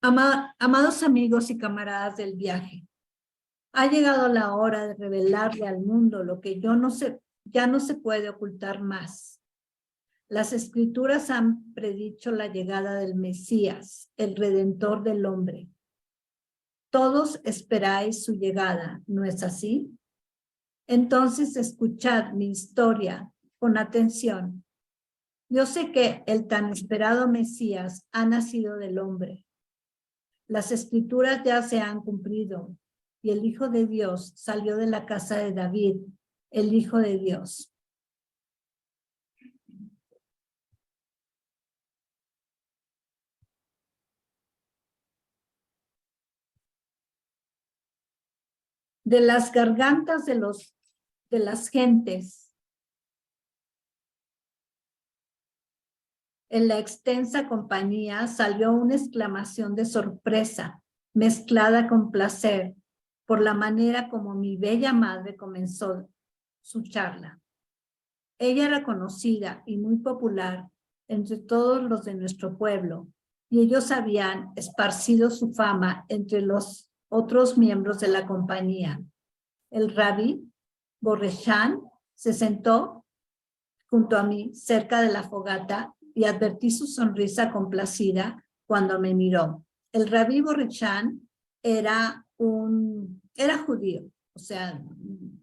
Amados amigos y camaradas del viaje, ha llegado la hora de revelarle al mundo lo que ya no se puede ocultar más. Las escrituras han predicho la llegada del Mesías, el Redentor del hombre. Todos esperáis su llegada, ¿no es así? Entonces escuchad mi historia con atención. Yo sé que el tan esperado Mesías ha nacido del hombre. Las escrituras ya se han cumplido y el Hijo de Dios salió de la casa de David, el Hijo de Dios. De las gargantas de las gentes, en la extensa compañía salió una exclamación de sorpresa, mezclada con placer, por la manera como mi bella madre comenzó su charla. Ella era conocida y muy popular entre todos los de nuestro pueblo, y ellos habían esparcido su fama entre los otros miembros de la compañía. El rabí Borrechan se sentó junto a mí cerca de la fogata y advertí su sonrisa complacida cuando me miró. El rabí Borrechan era judío, o sea,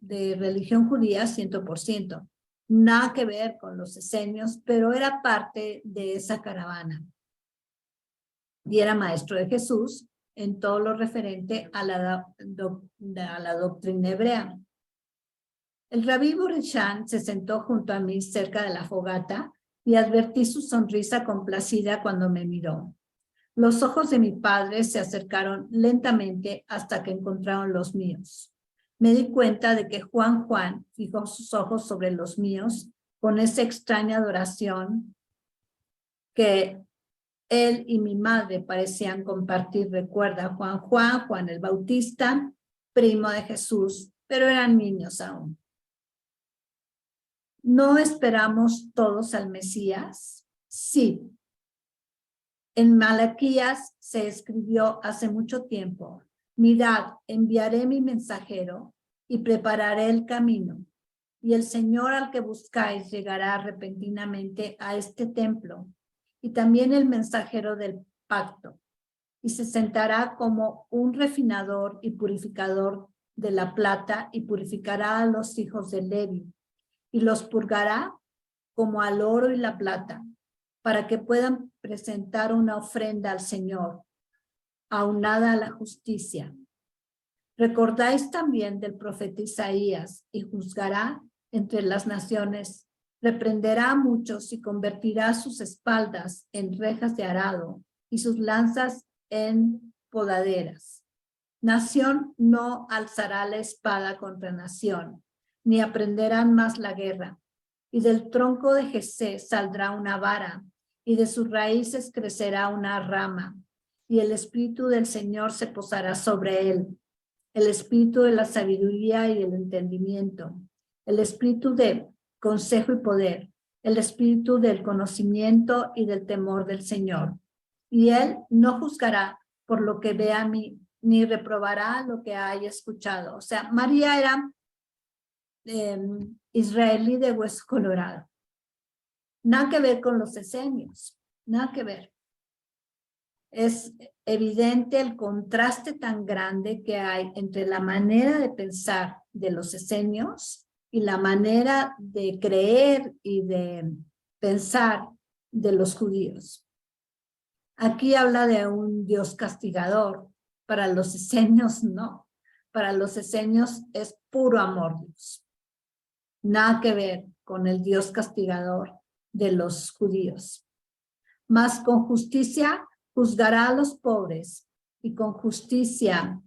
de religión judía 100%. Nada que ver con los esenios, pero era parte de esa caravana. Y era maestro de Jesús en todo lo referente a la doctrina hebrea. El rabí Borrechan se sentó junto a mí cerca de la fogata y advertí su sonrisa complacida cuando me miró. Los ojos de mi padre se acercaron lentamente hasta que encontraron los míos. Me di cuenta de que Juan fijó sus ojos sobre los míos con esa extraña adoración que él y mi madre parecían compartir. Recuerda, Juan el Bautista, primo de Jesús, pero eran niños aún. ¿No esperamos todos al Mesías? Sí. En Malaquías se escribió hace mucho tiempo: mirad, enviaré mi mensajero y prepararé el camino. Y el Señor al que buscáis llegará repentinamente a este templo, y también el mensajero del pacto, y se sentará como un refinador y purificador de la plata, y purificará a los hijos de Levi, y los purgará como al oro y la plata, para que puedan presentar una ofrenda al Señor, aunada a la justicia. Recordáis también del profeta Isaías, y juzgará entre las naciones, reprenderá a muchos y convertirá sus espaldas en rejas de arado y sus lanzas en podaderas. Nación no alzará la espada contra nación, ni aprenderán más la guerra. Y del tronco de Jesé saldrá una vara, y de sus raíces crecerá una rama, y el espíritu del Señor se posará sobre él, el espíritu de la sabiduría y del entendimiento, el espíritu de consejo y poder, el espíritu del conocimiento y del temor del Señor. Y él no juzgará por lo que ve a mí, ni reprobará lo que haya escuchado. O sea, María era israelí de hueso colorado. Nada que ver con los esenios, nada que ver. Es evidente el contraste tan grande que hay entre la manera de pensar de los esenios y la manera de creer y de pensar de los judíos. Aquí habla de un Dios castigador. Para los esenios no. Para los esenios es puro amor Dios. Nada que ver con el Dios castigador de los judíos. Mas con justicia juzgará a los pobres, y con justicia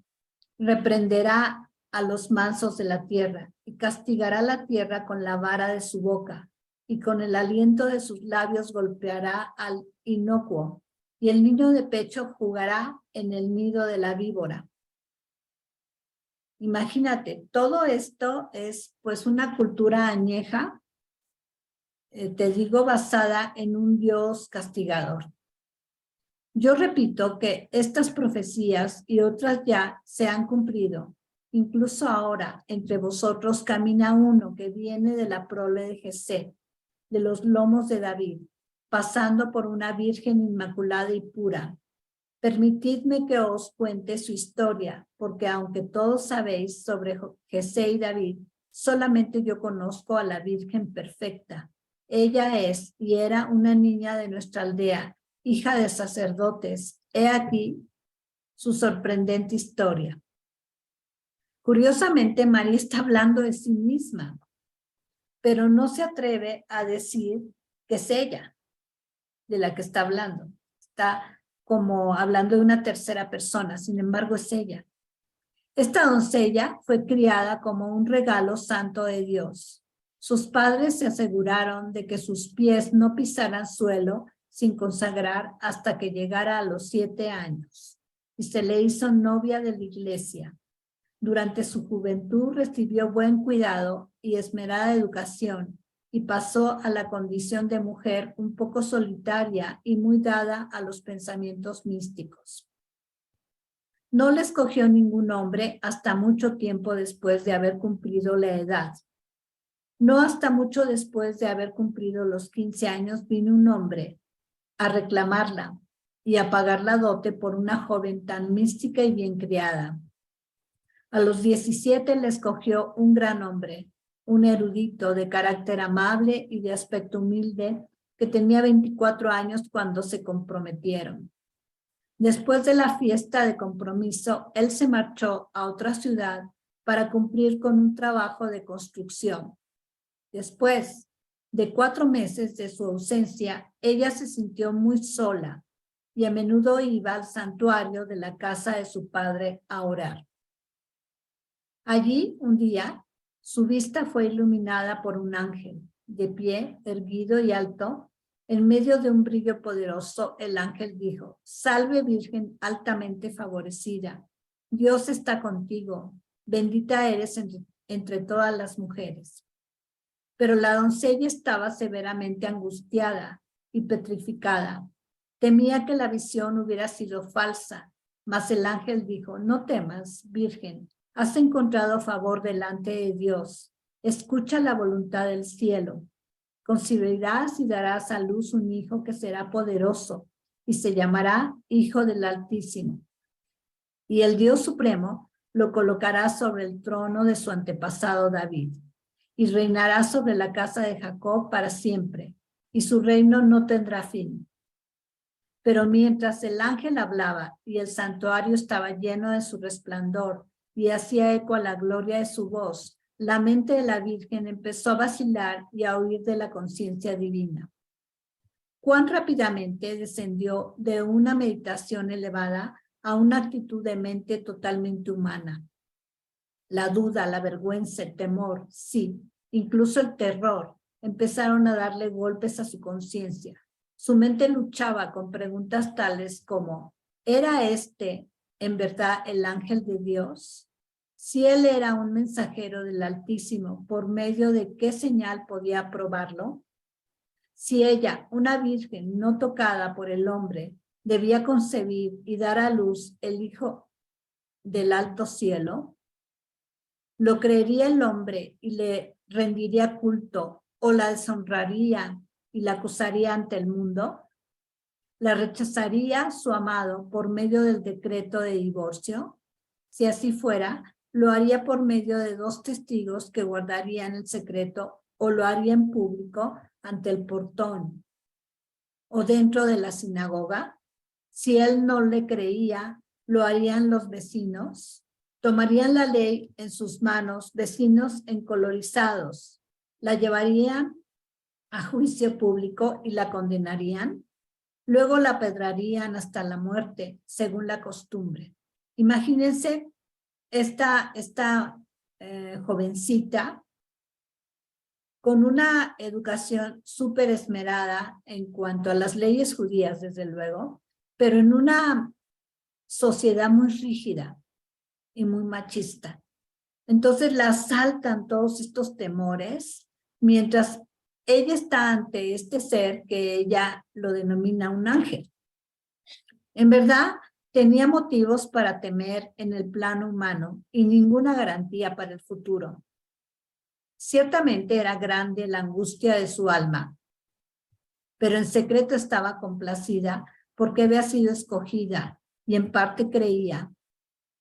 reprenderá a los mansos de la tierra, y castigará la tierra con la vara de su boca, y con el aliento de sus labios golpeará al inocuo, y el niño de pecho jugará en el nido de la víbora. Imagínate, todo esto es pues una cultura añeja, te digo, basada en un Dios castigador. Yo repito que estas profecías y otras ya se han cumplido. Incluso ahora, entre vosotros camina uno que viene de la prole de Jesé, de los lomos de David, pasando por una virgen inmaculada y pura. Permitidme que os cuente su historia, porque aunque todos sabéis sobre Jesé y David, solamente yo conozco a la Virgen perfecta. Ella es y era una niña de nuestra aldea, hija de sacerdotes. He aquí su sorprendente historia. Curiosamente, María está hablando de sí misma, pero no se atreve a decir que es ella de la que está hablando. Está como hablando de una tercera persona, sin embargo es ella. Esta doncella fue criada como un regalo santo de Dios. Sus padres se aseguraron de que sus pies no pisaran suelo sin consagrar hasta que llegara a los 7 años, y se le hizo novia de la iglesia. Durante su juventud recibió buen cuidado y esmerada educación, y pasó a la condición de mujer un poco solitaria y muy dada a los pensamientos místicos. No le escogió ningún hombre hasta mucho tiempo después de haber cumplido la edad. No hasta mucho después de haber cumplido los 15 años vino un hombre a reclamarla y a pagar la dote por una joven tan mística y bien criada. A los 17 le escogió un gran hombre, un erudito de carácter amable y de aspecto humilde, que tenía 24 años cuando se comprometieron. Después de la fiesta de compromiso, él se marchó a otra ciudad para cumplir con un trabajo de construcción. Después de 4 meses de su ausencia, ella se sintió muy sola y a menudo iba al santuario de la casa de su padre a orar. Allí, un día, su vista fue iluminada por un ángel, de pie, erguido y alto. En medio de un brillo poderoso, el ángel dijo: Salve Virgen altamente favorecida, Dios está contigo, bendita eres entre todas las mujeres. Pero la doncella estaba severamente angustiada y petrificada. Temía que la visión hubiera sido falsa, mas el ángel dijo: No temas, Virgen, has encontrado favor delante de Dios. Escucha la voluntad del cielo. Concebirás y darás a luz un hijo que será poderoso y se llamará Hijo del Altísimo. Y el Dios Supremo lo colocará sobre el trono de su antepasado David y reinará sobre la casa de Jacob para siempre, y su reino no tendrá fin. Pero mientras el ángel hablaba y el santuario estaba lleno de su resplandor y hacía eco a la gloria de su voz, la mente de la Virgen empezó a vacilar y a huir de la conciencia divina. Cuán rápidamente descendió de una meditación elevada a una actitud de mente totalmente humana. La duda, la vergüenza, el temor, sí, incluso el terror, empezaron a darle golpes a su conciencia. Su mente luchaba con preguntas tales como: ¿era este en verdad el ángel de Dios? Si él era un mensajero del Altísimo, ¿por medio de qué señal podía probarlo? Si ella, una virgen no tocada por el hombre, debía concebir y dar a luz el Hijo del alto cielo, ¿lo creería el hombre y le rendiría culto, o la deshonraría y la acusaría ante el mundo? ¿La rechazaría su amado por medio del decreto de divorcio? Si así fuera, lo haría por medio de 2 testigos que guardarían el secreto, o lo haría en público ante el portón o dentro de la sinagoga. Si él no le creía, lo harían los vecinos. Tomarían la ley en sus manos, vecinos encolorizados, la llevarían a juicio público y la condenarían. Luego la apedrarían hasta la muerte, según la costumbre. Imagínense esta jovencita con una educación súper esmerada en cuanto a las leyes judías, desde luego, pero en una sociedad muy rígida y muy machista. Entonces la asaltan todos estos temores, mientras ella está ante este ser que ella lo denomina un ángel. En verdad, tenía motivos para temer en el plano humano y ninguna garantía para el futuro. Ciertamente era grande la angustia de su alma, pero en secreto estaba complacida porque había sido escogida y en parte creía.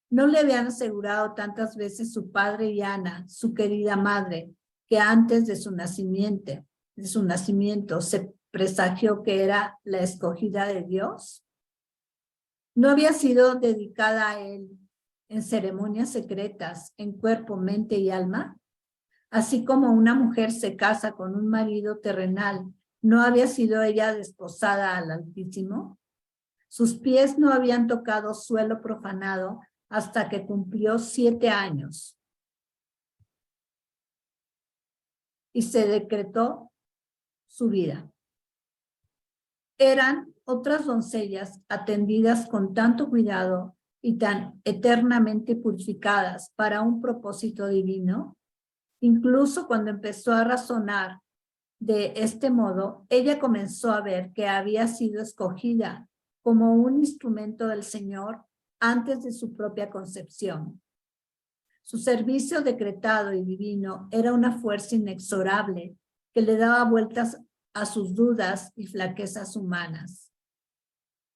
No le habían asegurado tantas veces su padre y Ana, su querida madre, que antes de su nacimiento se presagió que era la escogida de Dios. No había sido dedicada a él en ceremonias secretas, en cuerpo, mente y alma. Así como una mujer se casa con un marido terrenal, ¿no había sido ella desposada al Altísimo? Sus pies no habían tocado suelo profanado hasta que cumplió 7 años. Y se decretó su vida. Eran otras doncellas atendidas con tanto cuidado y tan eternamente purificadas para un propósito divino. Incluso cuando empezó a razonar de este modo, ella comenzó a ver que había sido escogida como un instrumento del Señor antes de su propia concepción. Su servicio decretado y divino era una fuerza inexorable que le daba vueltas a sus dudas y flaquezas humanas.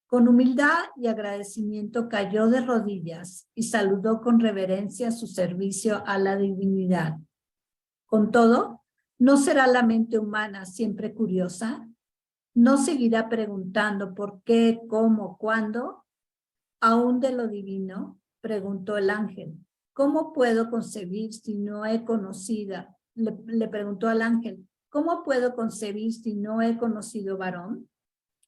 Con humildad y agradecimiento cayó de rodillas y saludó con reverencia su servicio a la divinidad. Con todo, ¿no será la mente humana siempre curiosa? ¿No seguirá preguntando por qué, cómo, cuándo? Aún de lo divino, preguntó el ángel. ¿Cómo puedo concebir si no he conocido? Le preguntó al ángel, ¿cómo puedo concebir si no he conocido varón?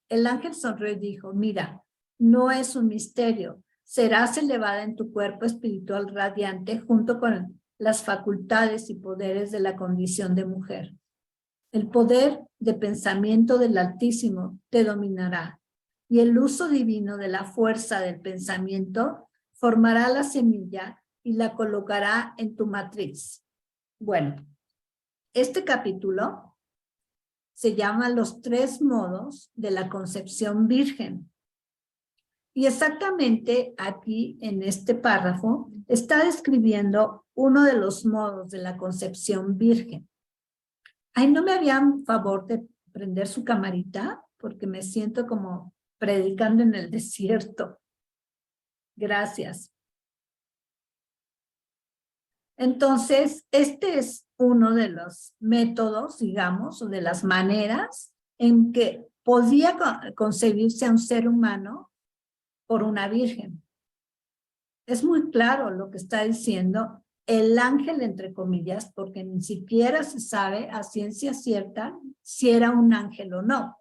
El ángel sonrió y dijo, mira, no es un misterio. Serás elevada en tu cuerpo espiritual radiante junto con las facultades y poderes de la condición de mujer. El poder de pensamiento del Altísimo te dominará y el uso divino de la fuerza del pensamiento formará la semilla y la colocará en tu matriz. Bueno, este capítulo se llama Los 3 modos de la concepción virgen. Y exactamente aquí en este párrafo está describiendo uno de los modos de la concepción virgen. Ay, ¿no me harían favor de prender su camarita? Porque me siento como predicando en el desierto. Gracias. Entonces, este es uno de los métodos, digamos, o de las maneras en que podía concebirse a un ser humano por una virgen. Es muy claro lo que está diciendo el ángel, entre comillas, porque ni siquiera se sabe a ciencia cierta si era un ángel o no.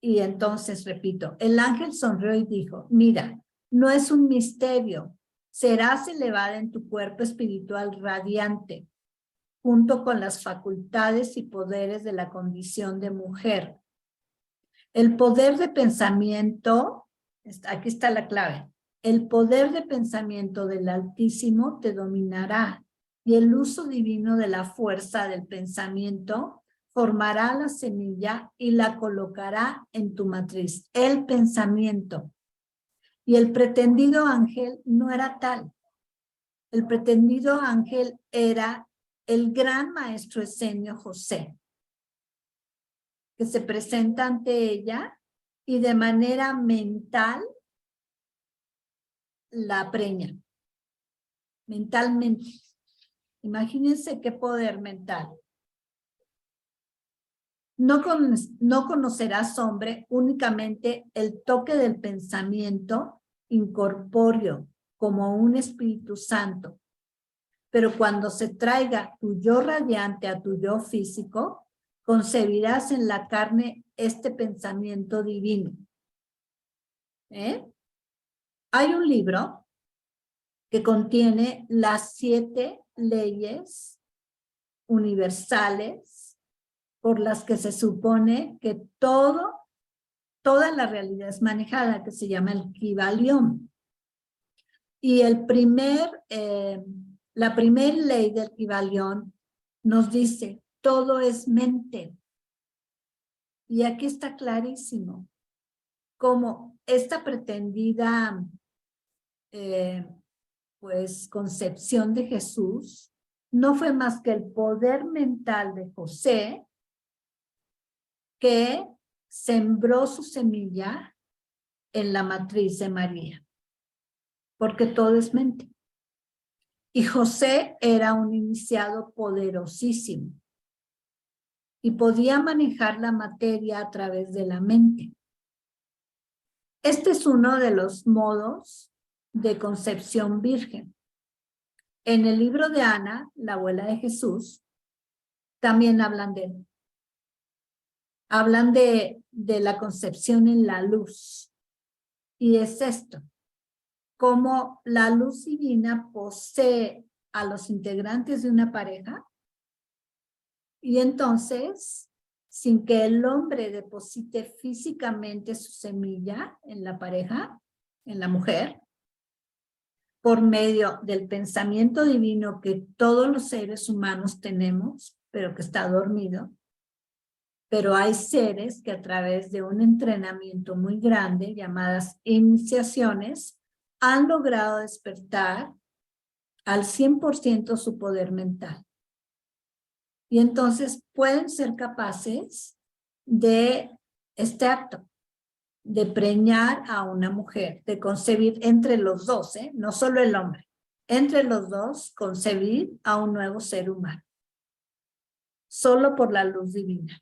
Y entonces, repito, el ángel sonrió y dijo, mira, no es un misterio, serás elevada en tu cuerpo espiritual radiante, junto con las facultades y poderes de la condición de mujer. El poder de pensamiento, aquí está la clave, el poder de pensamiento del Altísimo te dominará y el uso divino de la fuerza del pensamiento formará la semilla y la colocará en tu matriz. El pensamiento. Y el pretendido ángel no era tal. El pretendido ángel era el gran maestro esenio José, que se presenta ante ella y de manera mental la preña. Mentalmente. Imagínense qué poder mental. No conocerás, hombre, únicamente el toque del pensamiento incorpóreo como un Espíritu Santo. Pero cuando se traiga tu yo radiante a tu yo físico, concebirás en la carne este pensamiento divino. Hay un libro que contiene las 7 leyes universales por las que se supone que toda la realidad es manejada, que se llama el Kybalión. Y la primera ley del Kybalión nos dice, todo es mente. Y aquí está clarísimo. como esta pretendida pues concepción de Jesús no fue más que el poder mental de José que sembró su semilla en la matriz de María, porque todo es mente. Y José era un iniciado poderosísimo y podía manejar la materia a través de la mente. Este es uno de los modos de concepción virgen. En el libro de Ana, la abuela de Jesús, también hablan de él. Hablan de la concepción en la luz. Y es esto, como la luz divina posee a los integrantes de una pareja, y entonces, sin que el hombre deposite físicamente su semilla en la pareja, en la mujer, por medio del pensamiento divino que todos los seres humanos tenemos, pero que está dormido, pero hay seres que a través de un entrenamiento muy grande, llamadas iniciaciones, han logrado despertar al 100% su poder mental. Y entonces pueden ser capaces de este acto, de preñar a una mujer, de concebir entre los dos, no solo el hombre, entre los dos concebir a un nuevo ser humano, solo por la luz divina.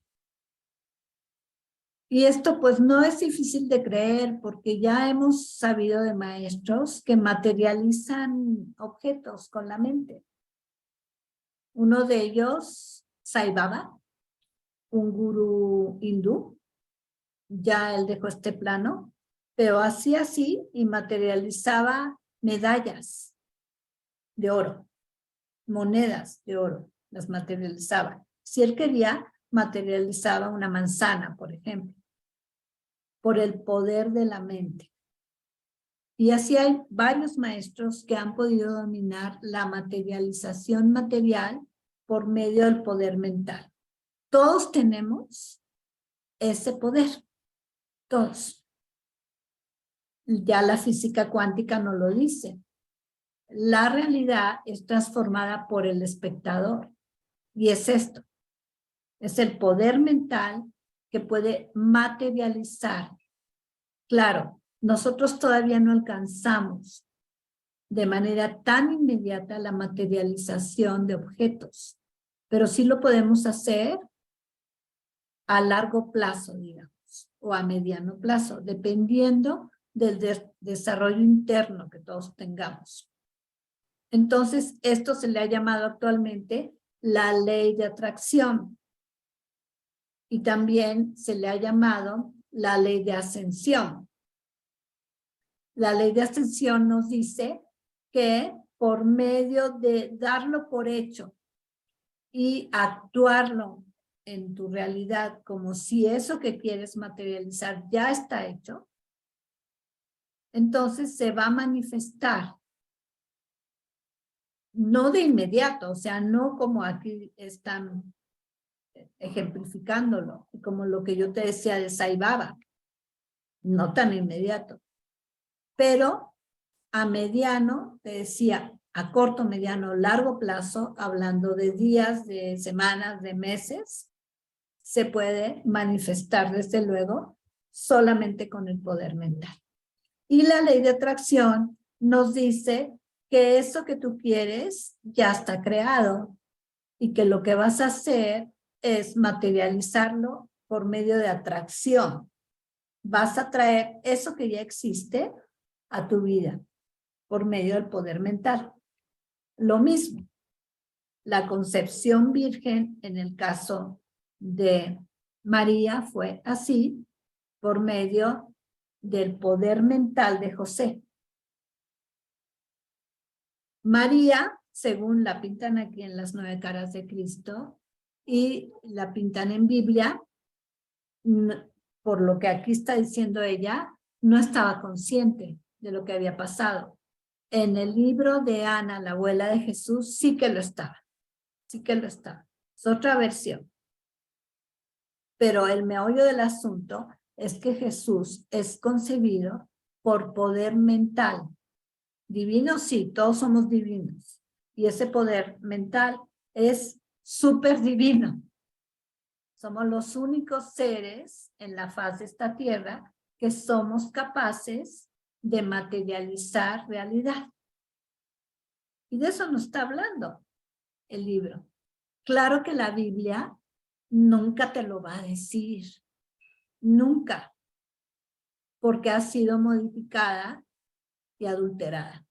Y esto pues no es difícil de creer porque ya hemos sabido de maestros que materializan objetos con la mente. Uno de ellos, Sai Baba, un gurú hindú, ya él dejó este plano, pero hacía así y materializaba medallas de oro, monedas de oro, las materializaba. Si él quería, materializaba una manzana, por ejemplo, por el poder de la mente. Y así hay varios maestros que han podido dominar la materialización material por medio del poder mental. Todos tenemos ese poder, todos. Ya la física cuántica nos lo dice. La realidad es transformada por el espectador. Y es esto. Es el poder mental que puede materializar. Claro, nosotros todavía no alcanzamos de manera tan inmediata la materialización de objetos, pero sí lo podemos hacer a largo plazo, digamos, o a mediano plazo, dependiendo del desarrollo interno que todos tengamos. Entonces, esto se le ha llamado actualmente la ley de atracción y también se le ha llamado la ley de ascensión. La ley de ascensión nos dice que por medio de darlo por hecho y actuarlo en tu realidad como si eso que quieres materializar ya está hecho, entonces se va a manifestar. No de inmediato, o sea, no como aquí están ejemplificándolo, como lo que yo te decía de Sai Baba, no tan inmediato, pero a mediano, te decía, a corto, mediano, largo plazo, hablando de días, de semanas, de meses, se puede manifestar desde luego solamente con el poder mental. Y la ley de atracción nos dice que eso que tú quieres ya está creado y que lo que vas a hacer es materializarlo por medio de atracción. Vas a traer eso que ya existe a tu vida por medio del poder mental. Lo mismo, la concepción virgen en el caso de María fue así por medio del poder mental de José. María, según la pintan aquí en las 9 caras de Cristo y la pintan en Biblia, por lo que aquí está diciendo ella, no estaba consciente de lo que había pasado. En el libro de Ana, la abuela de Jesús, sí que lo estaba. Sí que lo estaba. Es otra versión. Pero el meollo del asunto es que Jesús es concebido por poder mental. Divino, sí, todos somos divinos. Y ese poder mental es súper divino. Somos los únicos seres en la faz de esta tierra que somos capaces de materializar realidad. Y de eso nos está hablando el libro. Claro que la Biblia nunca te lo va a decir. Nunca. Porque ha sido modificada y adulterada.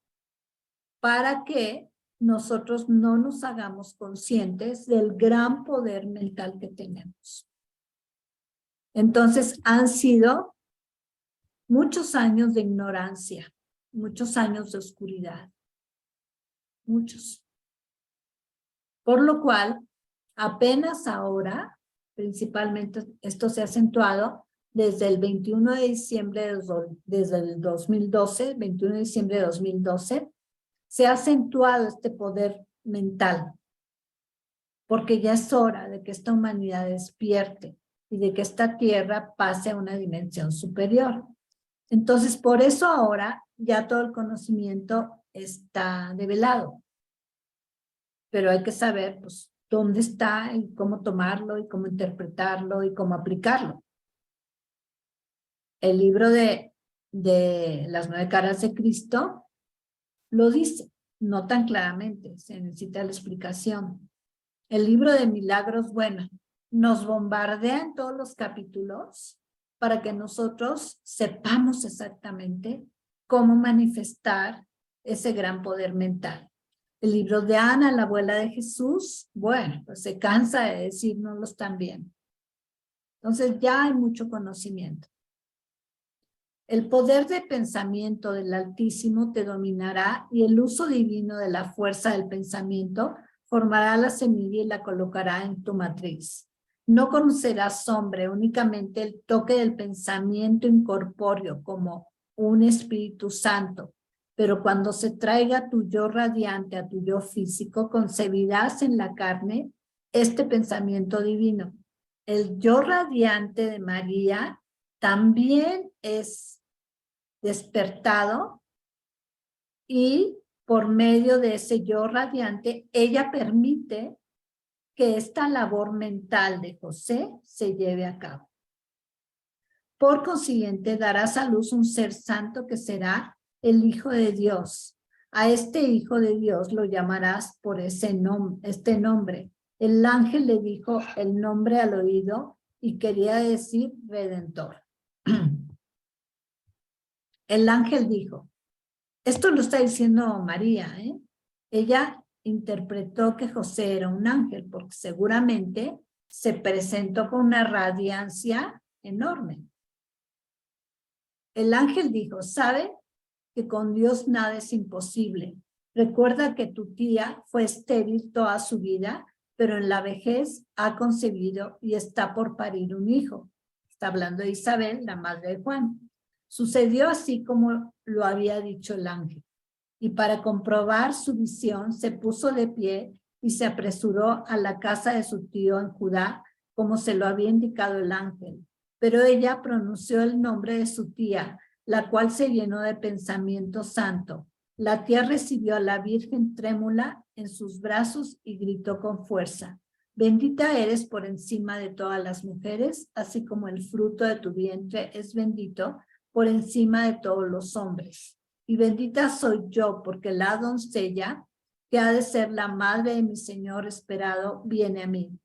Para que nosotros no nos hagamos conscientes del gran poder mental que tenemos. Entonces han sido muchos años de ignorancia, muchos años de oscuridad, muchos. Por lo cual, apenas ahora, principalmente esto se ha acentuado desde el 21 de diciembre, desde el 2012, 21 de diciembre de 2012, se ha acentuado este poder mental, porque ya es hora de que esta humanidad despierte y de que esta tierra pase a una dimensión superior. Entonces, por eso ahora ya todo el conocimiento está develado. Pero hay que saber, pues, dónde está y cómo tomarlo y cómo interpretarlo y cómo aplicarlo. El libro de las 9 caras de Cristo lo dice, no tan claramente, se necesita la explicación. El libro de Milagros, bueno, nos bombardea en todos los capítulos para que nosotros sepamos exactamente cómo manifestar ese gran poder mental. El libro de Ana, la abuela de Jesús, bueno, pues se cansa de decírnoslos también. Entonces ya hay mucho conocimiento. El poder de pensamiento del Altísimo te dominará y el uso divino de la fuerza del pensamiento formará la semilla y la colocará en tu matriz. No conocerás, hombre, únicamente el toque del pensamiento incorpóreo como un Espíritu Santo, pero cuando se traiga tu yo radiante a tu yo físico, concebirás en la carne este pensamiento divino. El yo radiante de María también es despertado y por medio de ese yo radiante, ella permite que esta labor mental de José se lleve a cabo. Por consiguiente, darás a luz un ser santo que será el Hijo de Dios. A este Hijo de Dios lo llamarás por este nombre. El ángel le dijo el nombre al oído y quería decir Redentor. El ángel dijo, esto lo está diciendo María, ¿eh? Ella interpretó que José era un ángel porque seguramente se presentó con una radiancia enorme. El ángel dijo, ¿sabe que con Dios nada es imposible? Recuerda que tu tía fue estéril toda su vida, pero en la vejez ha concebido y está por parir un hijo. Está hablando de Isabel, la madre de Juan. Sucedió así como lo había dicho el ángel. Y para comprobar su visión, se puso de pie y se apresuró a la casa de su tío en Judá, como se lo había indicado el ángel. Pero ella pronunció el nombre de su tía, la cual se llenó de pensamiento santo. La tía recibió a la Virgen trémula en sus brazos y gritó con fuerza, bendita eres por encima de todas las mujeres, así como el fruto de tu vientre es bendito por encima de todos los hombres. Y bendita soy yo, porque la doncella, que ha de ser la madre de mi Señor esperado, viene a mí.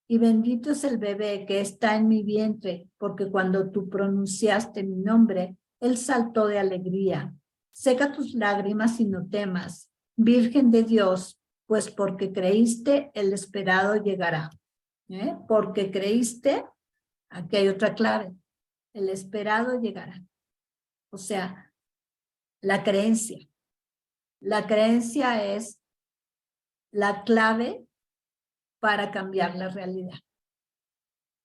Y bendito es el bebé que está en mi vientre, porque cuando tú pronunciaste mi nombre, él saltó de alegría. Seca tus lágrimas y no temas, Virgen de Dios, pues porque creíste, el esperado llegará. Porque creíste, aquí hay otra clave, el esperado llegará. O sea, la creencia. La creencia es la clave para cambiar la realidad.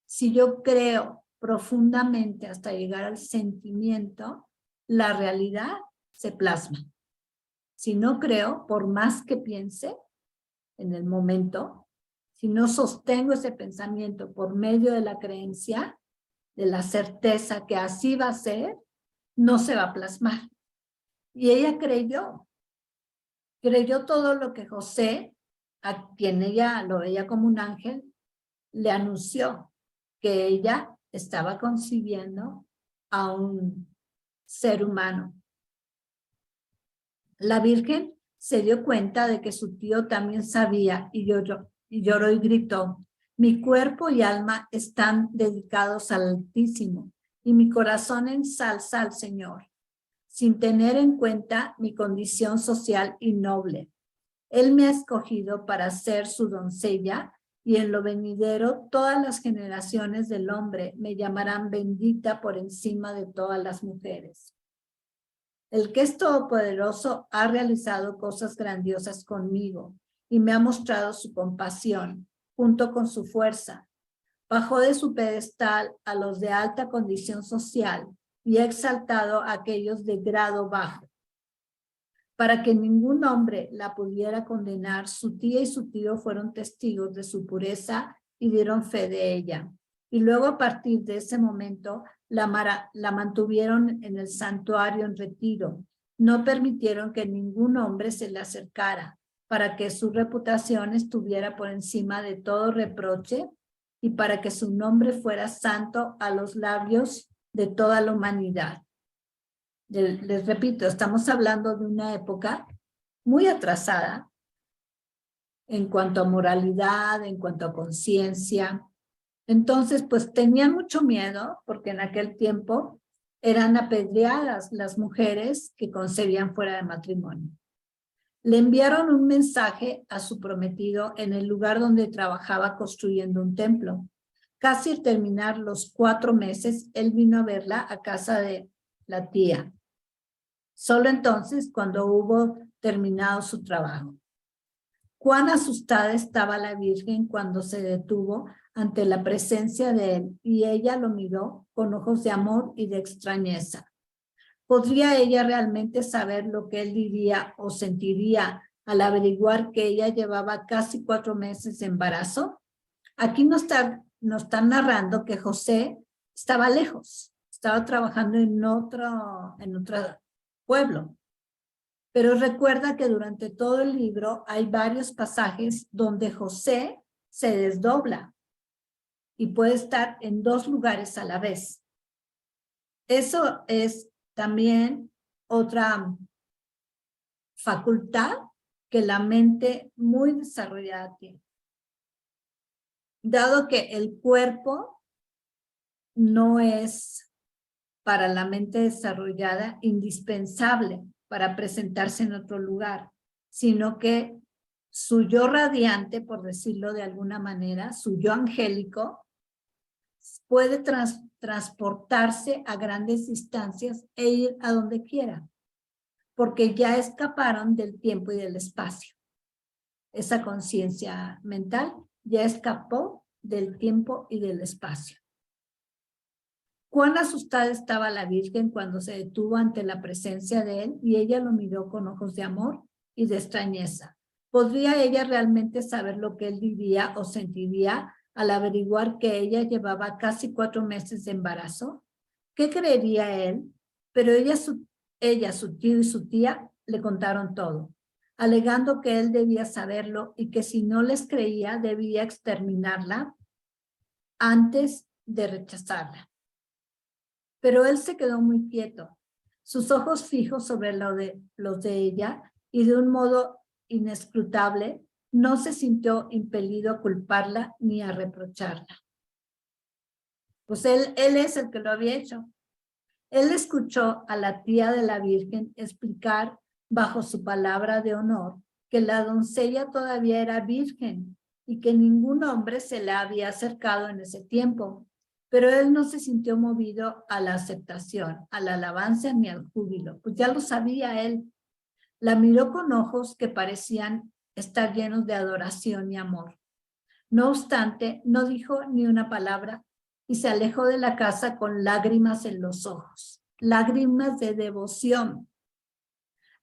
Si yo creo profundamente hasta llegar al sentimiento, la realidad se plasma. Si no creo, por más que piense en el momento, si no sostengo ese pensamiento por medio de la creencia, de la certeza que así va a ser, no se va a plasmar. Y ella creyó todo lo que José, a quien ella lo veía como un ángel, le anunció, que ella estaba concibiendo a un ser humano. La Virgen se dio cuenta de que su tío también sabía y lloró y gritó: mi cuerpo y alma están dedicados al Altísimo y mi corazón ensalza al Señor, sin tener en cuenta mi condición social y noble. Él me ha escogido para ser su doncella y en lo venidero todas las generaciones del hombre me llamarán bendita por encima de todas las mujeres. El que es todopoderoso ha realizado cosas grandiosas conmigo y me ha mostrado su compasión junto con su fuerza. Bajó de su pedestal a los de alta condición social y ha exaltado a aquellos de grado bajo. Para que ningún hombre la pudiera condenar, su tía y su tío fueron testigos de su pureza y dieron fe de ella. Y luego, a partir de ese momento, la mantuvieron en el santuario en retiro. No permitieron que ningún hombre se le acercara, para que su reputación estuviera por encima de todo reproche y para que su nombre fuera santo a los labios de toda la humanidad. Les repito, estamos hablando de una época muy atrasada en cuanto a moralidad, en cuanto a conciencia. Entonces, pues tenían mucho miedo porque en aquel tiempo eran apedreadas las mujeres que concebían fuera de matrimonio. Le enviaron un mensaje a su prometido en el lugar donde trabajaba construyendo un templo. Casi al terminar los 4 meses, él vino a verla a casa de la tía. Solo entonces, cuando hubo terminado su trabajo. Cuán asustada estaba la Virgen cuando se detuvo ante la presencia de él y ella lo miró con ojos de amor y de extrañeza. ¿Podría ella realmente saber lo que él diría o sentiría al averiguar que ella llevaba casi 4 meses de embarazo? Aquí nos están narrando que José estaba lejos, estaba trabajando en otro pueblo. Pero recuerda que durante todo el libro hay varios pasajes donde José se desdobla y puede estar en 2 lugares a la vez. Eso es también otra facultad que la mente muy desarrollada tiene. Dado que el cuerpo no es para la mente desarrollada indispensable para presentarse en otro lugar, sino que su yo radiante, por decirlo de alguna manera, su yo angélico, puede transportarse a grandes distancias e ir a donde quiera, porque ya escaparon del tiempo y del espacio. Esa conciencia mental ya escapó del tiempo y del espacio. Cuán asustada estaba la Virgen cuando se detuvo ante la presencia de él y ella lo miró con ojos de amor y de extrañeza. ¿Podría ella realmente saber lo que él diría o sentiría al averiguar que ella llevaba casi 4 meses de embarazo? ¿Qué creería él? Pero ella, su tío y su tía le contaron todo, alegando que él debía saberlo y que si no les creía debía exterminarla antes de rechazarla. Pero él se quedó muy quieto, sus ojos fijos sobre los de ella, y de un modo inescrutable no se sintió impelido a culparla ni a reprocharla. Pues él es el que lo había hecho. Él escuchó a la tía de la Virgen explicar bajo su palabra de honor que la doncella todavía era virgen y que ningún hombre se le había acercado en ese tiempo. Pero él no se sintió movido a la aceptación, a la alabanza ni al júbilo, pues ya lo sabía él. La miró con ojos que parecían estar llenos de adoración y amor. No obstante, no dijo ni una palabra y se alejó de la casa con lágrimas en los ojos, lágrimas de devoción.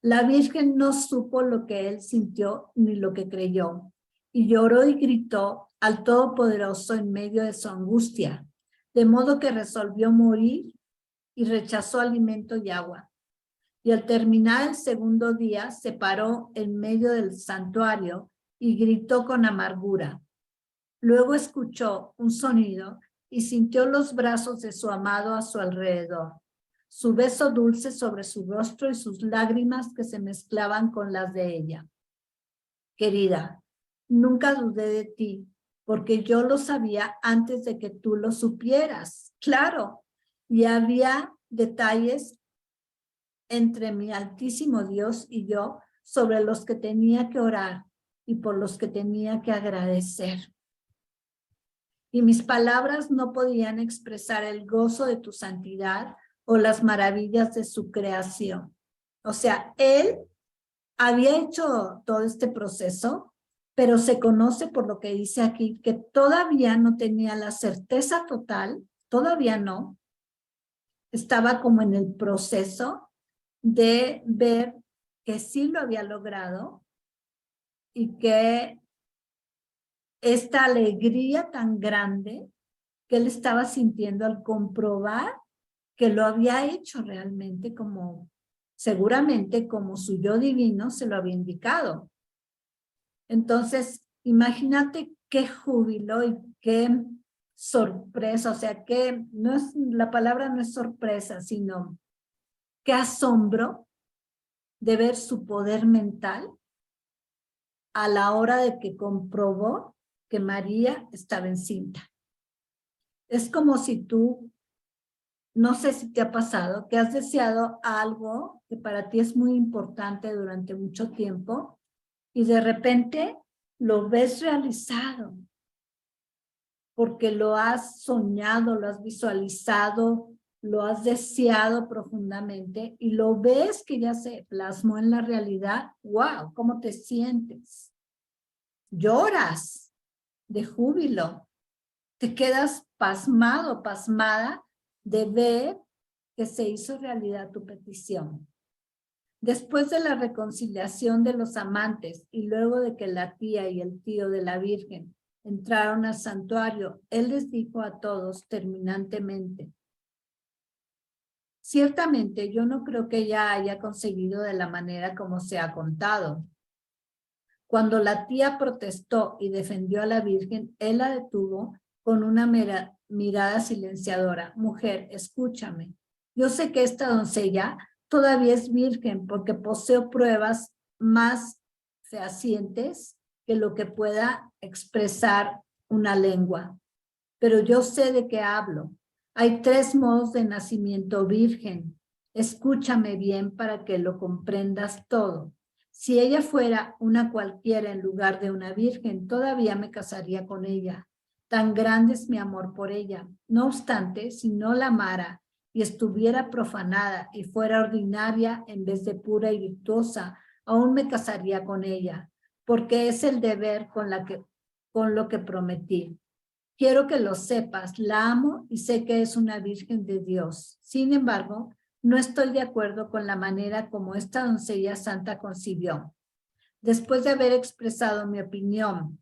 La Virgen no supo lo que él sintió ni lo que creyó, y lloró y gritó al Todopoderoso en medio de su angustia. de modo que resolvió morir y rechazó alimento y agua. Y al terminar el segundo día, se paró en medio del santuario y gritó con amargura. Luego escuchó un sonido y sintió los brazos de su amado a su alrededor, su beso dulce sobre su rostro y sus lágrimas que se mezclaban con las de ella. Querida, nunca dudé de ti, porque yo lo sabía antes de que tú lo supieras. Claro, y había detalles entre mi altísimo Dios y yo sobre los que tenía que orar y por los que tenía que agradecer. Y mis palabras no podían expresar el gozo de tu santidad o las maravillas de su creación. O sea, él había hecho todo este proceso, pero se conoce por lo que dice aquí, que todavía no tenía la certeza total, todavía no, estaba como en el proceso de ver que sí lo había logrado y que esta alegría tan grande que él estaba sintiendo al comprobar que lo había hecho realmente como, seguramente como su yo divino se lo había indicado. Entonces, imagínate qué júbilo y qué sorpresa, o sea, que no es, la palabra no es sorpresa, sino qué asombro de ver su poder mental a la hora de que comprobó que María estaba encinta. Es como si tú, no sé si te ha pasado, que has deseado algo que para ti es muy importante durante mucho tiempo y de repente lo ves realizado porque lo has soñado, lo has visualizado, lo has deseado profundamente y lo ves que ya se plasmó en la realidad. ¡Wow! ¿Cómo te sientes? Lloras de júbilo. Te quedas pasmado, pasmada de ver que se hizo realidad tu petición. Después de la reconciliación de los amantes y luego de que la tía y el tío de la Virgen entraron al santuario, él les dijo a todos terminantemente: ciertamente yo no creo que ella haya conseguido de la manera como se ha contado. Cuando la tía protestó y defendió a la Virgen, él la detuvo con una mirada silenciadora. Mujer, escúchame. Yo sé que esta doncella todavía es virgen porque poseo pruebas más fehacientes que lo que pueda expresar una lengua. Pero yo sé de qué hablo. Hay 3 modos de nacimiento virgen. Escúchame bien para que lo comprendas todo. Si ella fuera una cualquiera en lugar de una virgen, todavía me casaría con ella. Tan grande es mi amor por ella. No obstante, si no la amara y estuviera profanada y fuera ordinaria en vez de pura y virtuosa, aún me casaría con ella, porque es el deber con lo que prometí. Quiero que lo sepas, la amo y sé que es una virgen de Dios. Sin embargo, no estoy de acuerdo con la manera como esta doncella santa concibió. Después de haber expresado mi opinión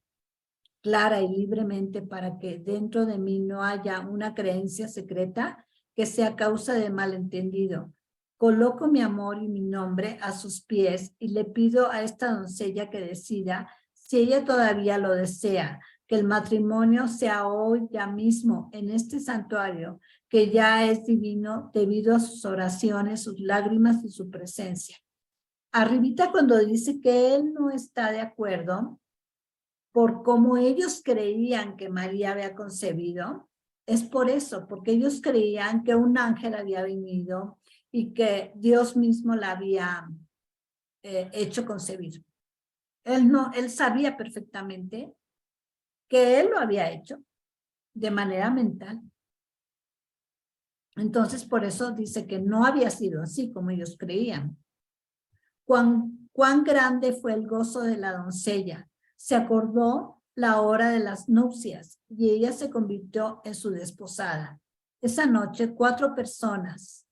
clara y libremente para que dentro de mí no haya una creencia secreta que sea causa de malentendido, coloco mi amor y mi nombre a sus pies y le pido a esta doncella que decida, si ella todavía lo desea, que el matrimonio sea hoy ya mismo en este santuario, que ya es divino debido a sus oraciones, sus lágrimas y su presencia. Arribita, cuando dice que él no está de acuerdo por cómo ellos creían que María había concebido, es por eso, porque ellos creían que un ángel había venido y que Dios mismo la había hecho concebir. Él sabía perfectamente que él lo había hecho de manera mental. Entonces, por eso dice que no había sido así como ellos creían. Cuán grande fue el gozo de la doncella. Se acordó la hora de las nupcias y ella se convirtió en su desposada. Esa noche 4 personas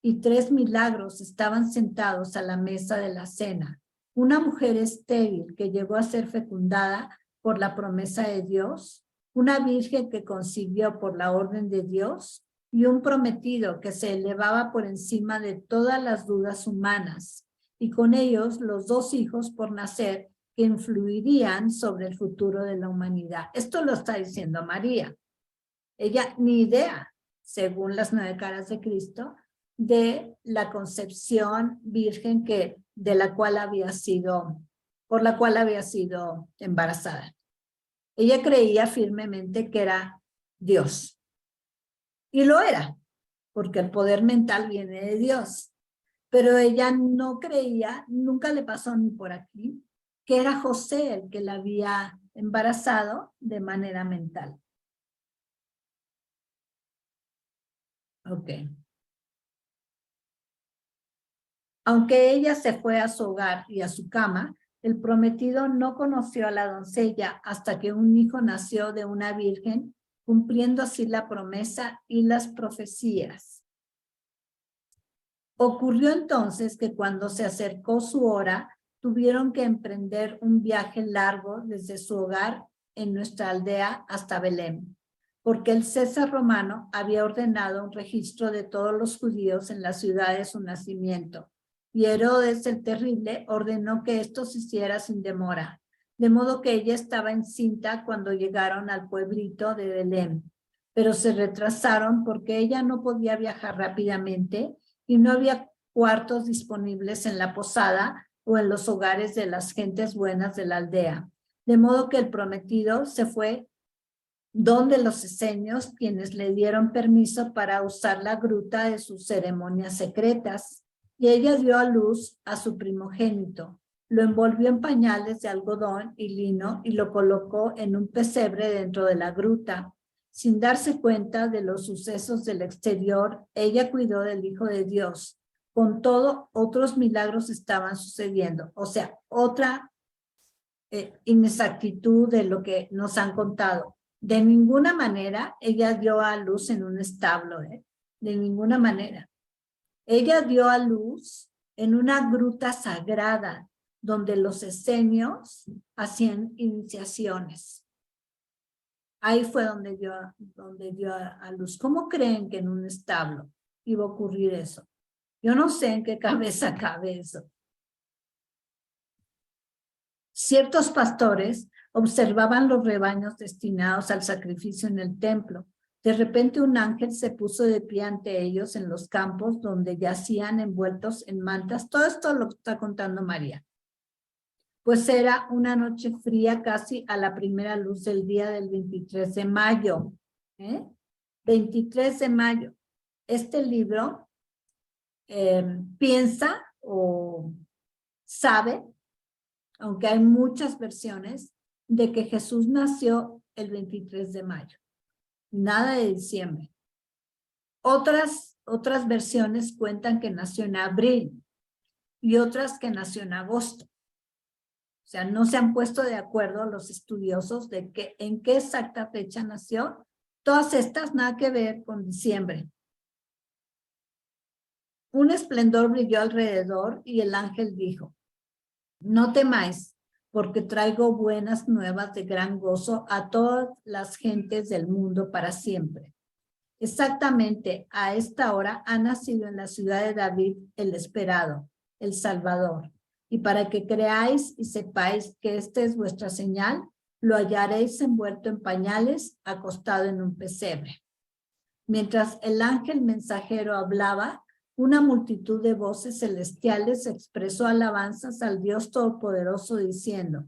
y 3 milagros estaban sentados a la mesa de la cena. Una mujer estéril que llegó a ser fecundada por la promesa de Dios, una virgen que concibió por la orden de Dios y un prometido que se elevaba por encima de todas las dudas humanas, y con ellos los dos hijos por nacer que influirían sobre el futuro de la humanidad. Esto lo está diciendo María. Ella ni idea, según las 9 caras de Cristo, de la concepción virgen por la cual había sido embarazada. Ella creía firmemente que era Dios. Y lo era, porque el poder mental viene de Dios. Pero ella no creía, nunca le pasó ni por aquí, que era José el que la había embarazado de manera mental. Ok. Aunque ella se fue a su hogar y a su cama, el prometido no conoció a la doncella hasta que un hijo nació de una virgen, cumpliendo así la promesa y las profecías. Ocurrió entonces que cuando se acercó su hora, tuvieron que emprender un viaje largo desde su hogar en nuestra aldea hasta Belén, porque el César romano había ordenado un registro de todos los judíos en la ciudad de su nacimiento, y Herodes el Terrible ordenó que esto se hiciera sin demora, de modo que ella estaba encinta cuando llegaron al pueblito de Belén, pero se retrasaron porque ella no podía viajar rápidamente y no había cuartos disponibles en la posada o en los hogares de las gentes buenas de la aldea. De modo que el prometido se fue donde los esenios, quienes le dieron permiso para usar la gruta de sus ceremonias secretas, y ella dio a luz a su primogénito. Lo envolvió en pañales de algodón y lino y lo colocó en un pesebre dentro de la gruta. Sin darse cuenta de los sucesos del exterior, ella cuidó del Hijo de Dios. Con todo, otros milagros estaban sucediendo. O sea, otra inexactitud de lo que nos han contado. De ninguna manera ella dio a luz en un establo, de ninguna manera. Ella dio a luz en una gruta sagrada donde los esenios hacían iniciaciones. Ahí fue donde dio a luz. ¿Cómo creen que en un establo iba a ocurrir eso? Yo no sé en qué cabeza cabe eso. Ciertos pastores observaban los rebaños destinados al sacrificio en el templo. De repente un ángel se puso de pie ante ellos en los campos donde yacían envueltos en mantas. Todo esto lo está contando María. Pues era una noche fría casi a la primera luz del día del 23 de mayo. 23 de mayo. Este libro piensa o sabe, aunque hay muchas versiones, de que Jesús nació el 23 de mayo. Nada de diciembre. Otras versiones cuentan que nació en abril y otras que nació en agosto. O sea, no se han puesto de acuerdo los estudiosos de en qué exacta fecha nació. Todas estas nada que ver con diciembre. Un esplendor brilló alrededor y el ángel dijo: no temáis, porque traigo buenas nuevas de gran gozo a todas las gentes del mundo para siempre. Exactamente a esta hora ha nacido en la ciudad de David el esperado, el Salvador. Y para que creáis y sepáis que esta es vuestra señal, lo hallaréis envuelto en pañales, acostado en un pesebre. Mientras el ángel mensajero hablaba, una multitud de voces celestiales expresó alabanzas al Dios Todopoderoso diciendo: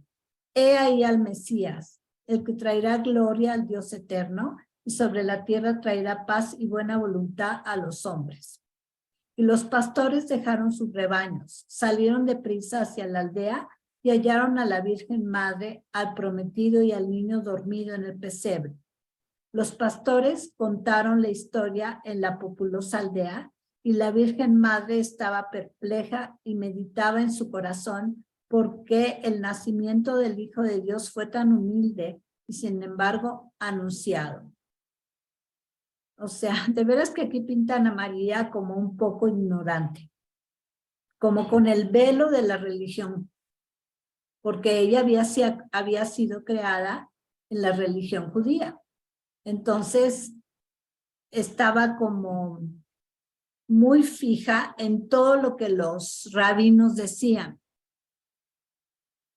he ahí al Mesías, el que traerá gloria al Dios eterno, y sobre la tierra traerá paz y buena voluntad a los hombres. Y los pastores dejaron sus rebaños, salieron deprisa hacia la aldea y hallaron a la Virgen Madre, al prometido y al niño dormido en el pesebre. Los pastores contaron la historia en la populosa aldea y la Virgen Madre estaba perpleja y meditaba en su corazón por qué el nacimiento del Hijo de Dios fue tan humilde y sin embargo anunciado. O sea, de veras que aquí pintan a María como un poco ignorante, como con el velo de la religión, porque ella había sido creada en la religión judía. Entonces, estaba como muy fija en todo lo que los rabinos decían.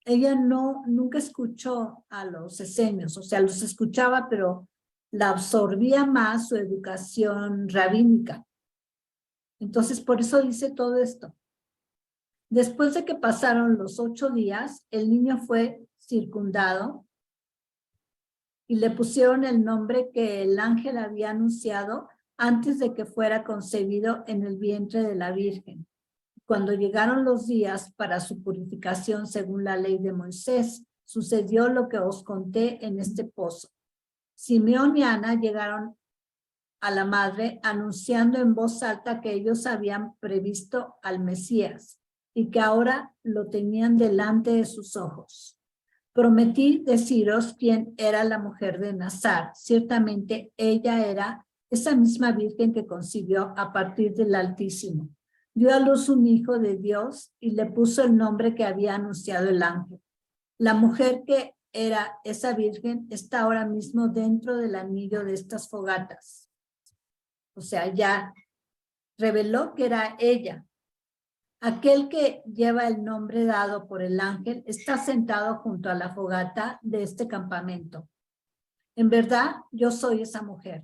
Ella nunca escuchó a los esenios, o sea, los escuchaba, pero la absorbía más su educación rabínica. Entonces, por eso dice todo esto. Después de que pasaron los 8 días, el niño fue circundado y le pusieron el nombre que el ángel había anunciado antes de que fuera concebido en el vientre de la Virgen. Cuando llegaron los días para su purificación según la ley de Moisés, sucedió lo que os conté en este pozo. Simeón y Ana llegaron a la madre anunciando en voz alta que ellos habían previsto al Mesías y que ahora lo tenían delante de sus ojos. Prometí deciros quién era la mujer de Nazar. Ciertamente ella era esa misma virgen que concibió a partir del Altísimo. Dio a luz un hijo de Dios y le puso el nombre que había anunciado el ángel. La mujer que era esa virgen está ahora mismo dentro del anillo de estas fogatas. O sea, ya reveló que era ella. Aquel que lleva el nombre dado por el ángel está sentado junto a la fogata de este campamento. En verdad, yo soy esa mujer,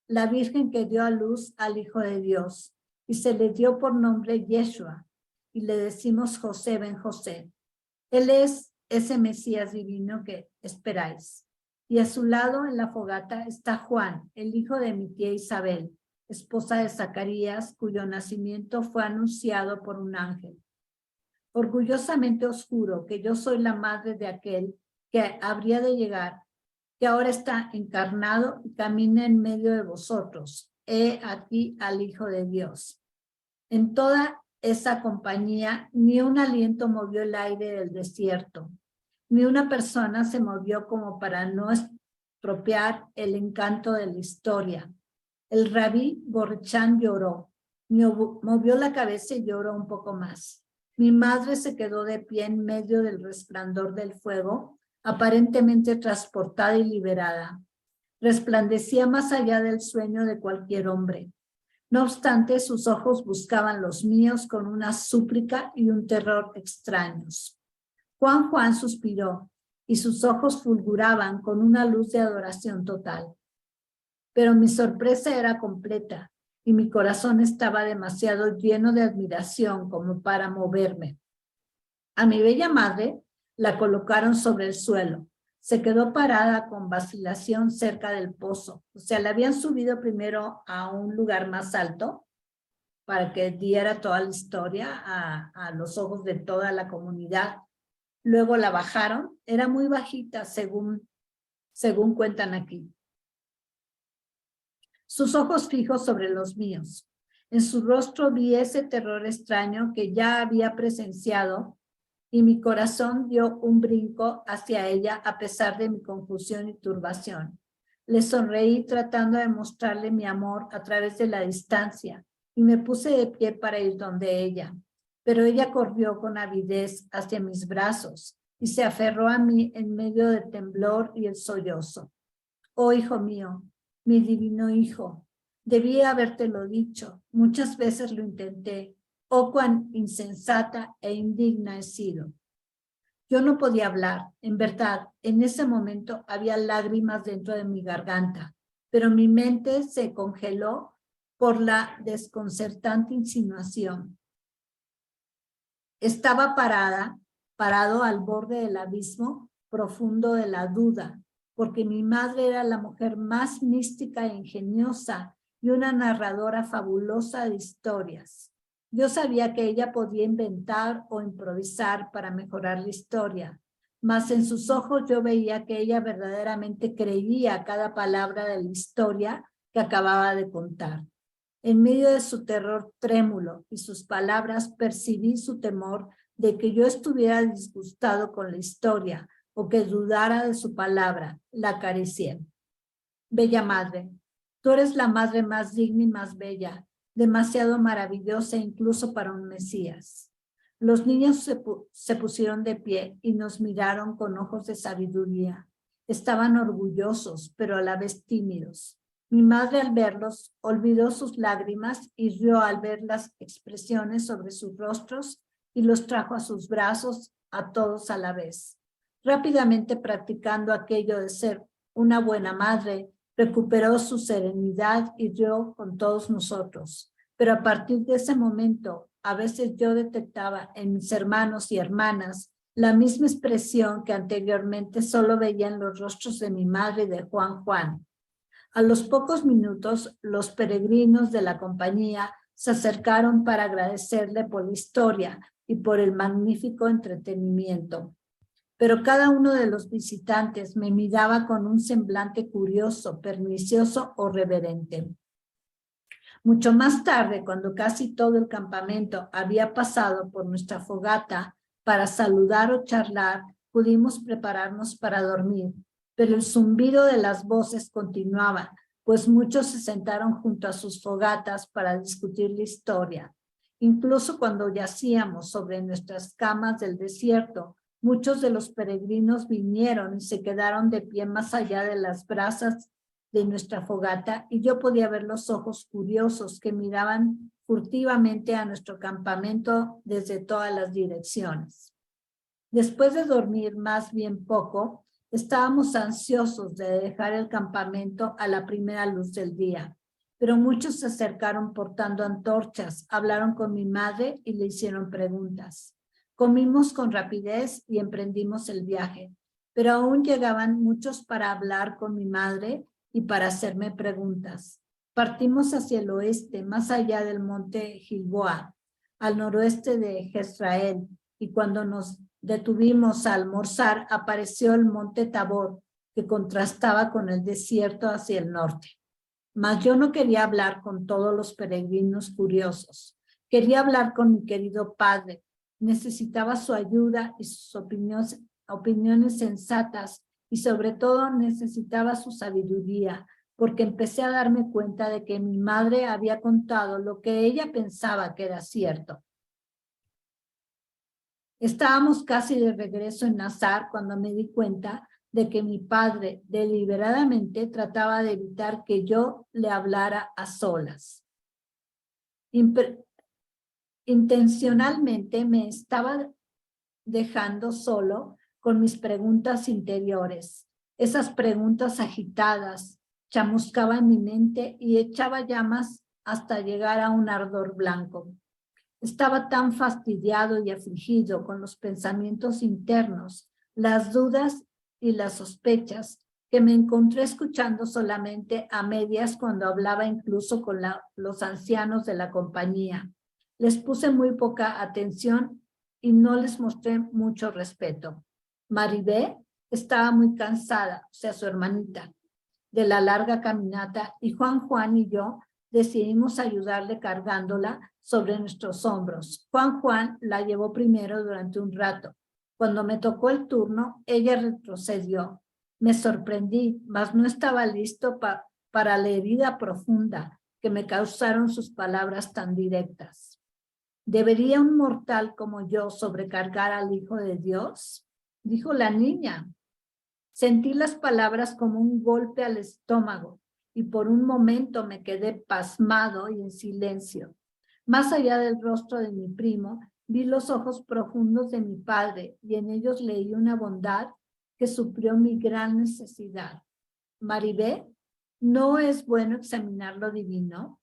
la virgen que dio a luz al Hijo de Dios, y se le dio por nombre Yeshua, y le decimos José ben José. Él es ese Mesías divino que esperáis. Y a su lado en la fogata está Juan, el hijo de mi tía Isabel, esposa de Zacarías, cuyo nacimiento fue anunciado por un ángel. Orgullosamente os juro que yo soy la madre de aquel que habría de llegar, que ahora está encarnado y camina en medio de vosotros. He aquí al Hijo de Dios. En toda esa compañía, ni un aliento movió el aire del desierto, ni una persona se movió como para no estropear el encanto de la historia. El rabí Borchán lloró, movió la cabeza y lloró un poco más. Mi madre se quedó de pie en medio del resplandor del fuego, aparentemente transportada y liberada. Resplandecía más allá del sueño de cualquier hombre. No obstante, sus ojos buscaban los míos con una súplica y un terror extraños. Juan suspiró y sus ojos fulguraban con una luz de adoración total. Pero mi sorpresa era completa y mi corazón estaba demasiado lleno de admiración como para moverme. A mi bella madre la colocaron sobre el suelo. Se quedó parada con vacilación cerca del pozo. O sea, la habían subido primero a un lugar más alto para que diera toda la historia a los ojos de toda la comunidad. Luego la bajaron. Era muy bajita, según cuentan aquí. Sus ojos fijos sobre los míos. En su rostro vi ese terror extraño que ya había presenciado y mi corazón dio un brinco hacia ella a pesar de mi confusión y turbación. Le sonreí tratando de mostrarle mi amor a través de la distancia y me puse de pie para ir donde ella. Pero ella corrió con avidez hacia mis brazos y se aferró a mí en medio del temblor y el sollozo. Oh, hijo mío, mi divino hijo, debí habértelo dicho, muchas veces lo intenté. Oh, cuán insensata e indigna he sido. Yo no podía hablar. En verdad, en ese momento había lágrimas dentro de mi garganta, pero mi mente se congeló por la desconcertante insinuación. Estaba parado al borde del abismo profundo de la duda, porque mi madre era la mujer más mística e ingeniosa y una narradora fabulosa de historias. Yo sabía que ella podía inventar o improvisar para mejorar la historia, mas en sus ojos yo veía que ella verdaderamente creía cada palabra de la historia que acababa de contar. En medio de su terror trémulo y sus palabras percibí su temor de que yo estuviera disgustado con la historia o que dudara de su palabra. La acaricié. Bella madre, tú eres la madre más digna y más bella, demasiado maravillosa incluso para un Mesías. Los niños se pusieron de pie y nos miraron con ojos de sabiduría. Estaban orgullosos, pero a la vez tímidos. Mi madre al verlos olvidó sus lágrimas y rió al ver las expresiones sobre sus rostros y los trajo a sus brazos a todos a la vez. Rápidamente practicando aquello de ser una buena madre, recuperó su serenidad y rió con todos nosotros. Pero a partir de ese momento, a veces yo detectaba en mis hermanos y hermanas la misma expresión que anteriormente solo veía en los rostros de mi madre y de Juan. A los pocos minutos, los peregrinos de la compañía se acercaron para agradecerle por la historia y por el magnífico entretenimiento. Pero cada uno de los visitantes me miraba con un semblante curioso, pernicioso o reverente. Mucho más tarde, cuando casi todo el campamento había pasado por nuestra fogata para saludar o charlar, pudimos prepararnos para dormir, pero el zumbido de las voces continuaba, pues muchos se sentaron junto a sus fogatas para discutir la historia. Incluso cuando yacíamos sobre nuestras camas del desierto, muchos de los peregrinos vinieron y se quedaron de pie más allá de las brasas de nuestra fogata y yo podía ver los ojos curiosos que miraban furtivamente a nuestro campamento desde todas las direcciones. Después de dormir más bien poco, estábamos ansiosos de dejar el campamento a la primera luz del día, pero muchos se acercaron portando antorchas, hablaron con mi madre y le hicieron preguntas. Comimos con rapidez y emprendimos el viaje, pero aún llegaban muchos para hablar con mi madre y para hacerme preguntas. Partimos hacia el oeste, más allá del monte Gilboa, al noroeste de Jezreel, y cuando nos detuvimos a almorzar, apareció el monte Tabor, que contrastaba con el desierto hacia el norte. Mas yo no quería hablar con todos los peregrinos curiosos. Quería hablar con mi querido padre. Necesitaba su ayuda y sus opiniones sensatas, y sobre todo necesitaba su sabiduría, porque empecé a darme cuenta de que mi madre había contado lo que ella pensaba que era cierto. Estábamos casi de regreso en Nazar cuando me di cuenta de que mi padre deliberadamente trataba de evitar que yo le hablara a solas. Intencionalmente me estaba dejando solo con mis preguntas interiores. Esas preguntas agitadas chamuscaban mi mente y echaba llamas hasta llegar a un ardor blanco. Estaba tan fastidiado y afligido con los pensamientos internos, las dudas y las sospechas, que me encontré escuchando solamente a medias cuando hablaba incluso con los ancianos de la compañía. Les puse muy poca atención y no les mostré mucho respeto. Maribé estaba muy cansada, o sea, su hermanita, de la larga caminata, y Juan y yo decidimos ayudarle cargándola sobre nuestros hombros. Juan la llevó primero durante un rato. Cuando me tocó el turno, ella retrocedió. Me sorprendí, mas no estaba listo para la herida profunda que me causaron sus palabras tan directas. ¿Debería un mortal como yo sobrecargar al Hijo de Dios? Dijo la niña. Sentí las palabras como un golpe al estómago y por un momento me quedé pasmado y en silencio. Más allá del rostro de mi primo, vi los ojos profundos de mi padre y en ellos leí una bondad que suplió mi gran necesidad. Maribé, ¿no es bueno examinar lo divino?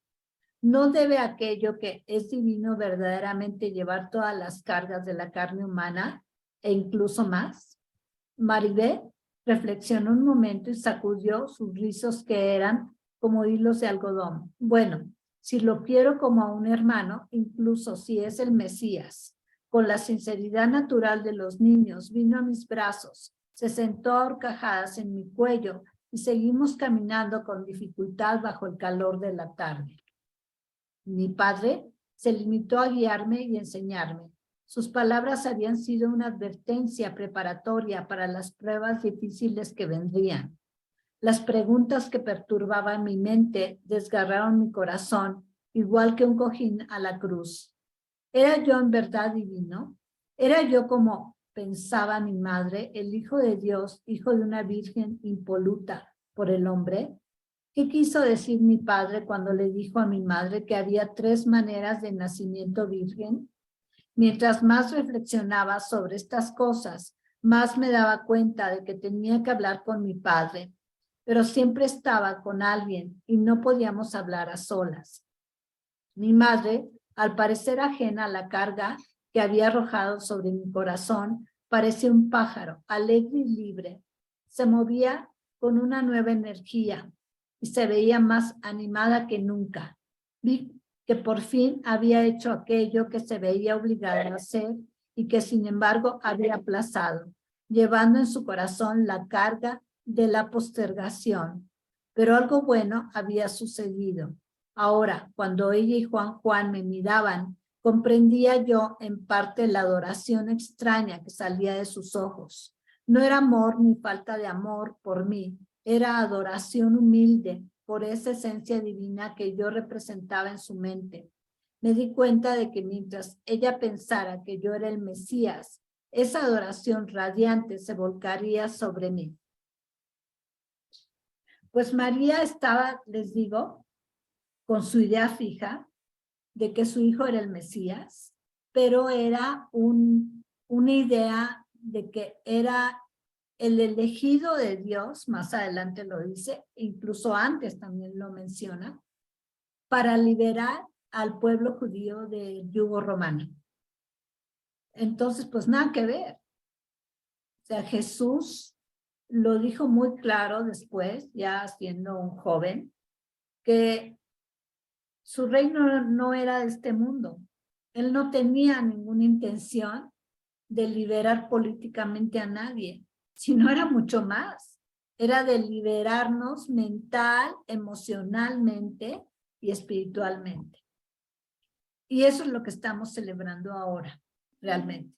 ¿No debe aquello que es divino verdaderamente llevar todas las cargas de la carne humana e incluso más? Maribé reflexionó un momento y sacudió sus rizos que eran como hilos de algodón. Bueno, si lo quiero como a un hermano, incluso si es el Mesías, con la sinceridad natural de los niños, vino a mis brazos, se sentó a horcajadas en mi cuello y seguimos caminando con dificultad bajo el calor de la tarde. Mi padre se limitó a guiarme y enseñarme. Sus palabras habían sido una advertencia preparatoria para las pruebas difíciles que vendrían. Las preguntas que perturbaban mi mente desgarraron mi corazón, igual que un cojín a la cruz. ¿Era yo en verdad divino? ¿Era yo como pensaba mi madre, el Hijo de Dios, hijo de una virgen impoluta por el hombre? ¿Qué quiso decir mi padre cuando le dijo a mi madre que había 3 maneras de nacimiento virgen? Mientras más reflexionaba sobre estas cosas, más me daba cuenta de que tenía que hablar con mi padre, pero siempre estaba con alguien y no podíamos hablar a solas. Mi madre, al parecer ajena a la carga que había arrojado sobre mi corazón, parecía un pájaro, alegre y libre. Se movía con una nueva energía y se veía más animada que nunca. Vi que por fin había hecho aquello que se veía obligada a hacer y que sin embargo había aplazado, llevando en su corazón la carga de la postergación. Pero algo bueno había sucedido. Ahora, cuando ella y Juan me miraban, comprendía yo en parte la adoración extraña que salía de sus ojos. No era amor ni falta de amor por mí, era adoración humilde por esa esencia divina que yo representaba en su mente. Me di cuenta de que mientras ella pensara que yo era el Mesías, esa adoración radiante se volcaría sobre mí. Pues María estaba, les digo, con su idea fija de que su hijo era el Mesías, pero era una idea de que era el elegido de Dios, más adelante lo dice, incluso antes también lo menciona, para liberar al pueblo judío del yugo romano. Entonces, pues nada que ver. O sea, Jesús lo dijo muy claro después, ya siendo un joven, que su reino no era de este mundo. Él no tenía ninguna intención de liberar políticamente a nadie, sino era mucho más. Era de liberarnos mental, emocionalmente y espiritualmente. Y eso es lo que estamos celebrando ahora, realmente.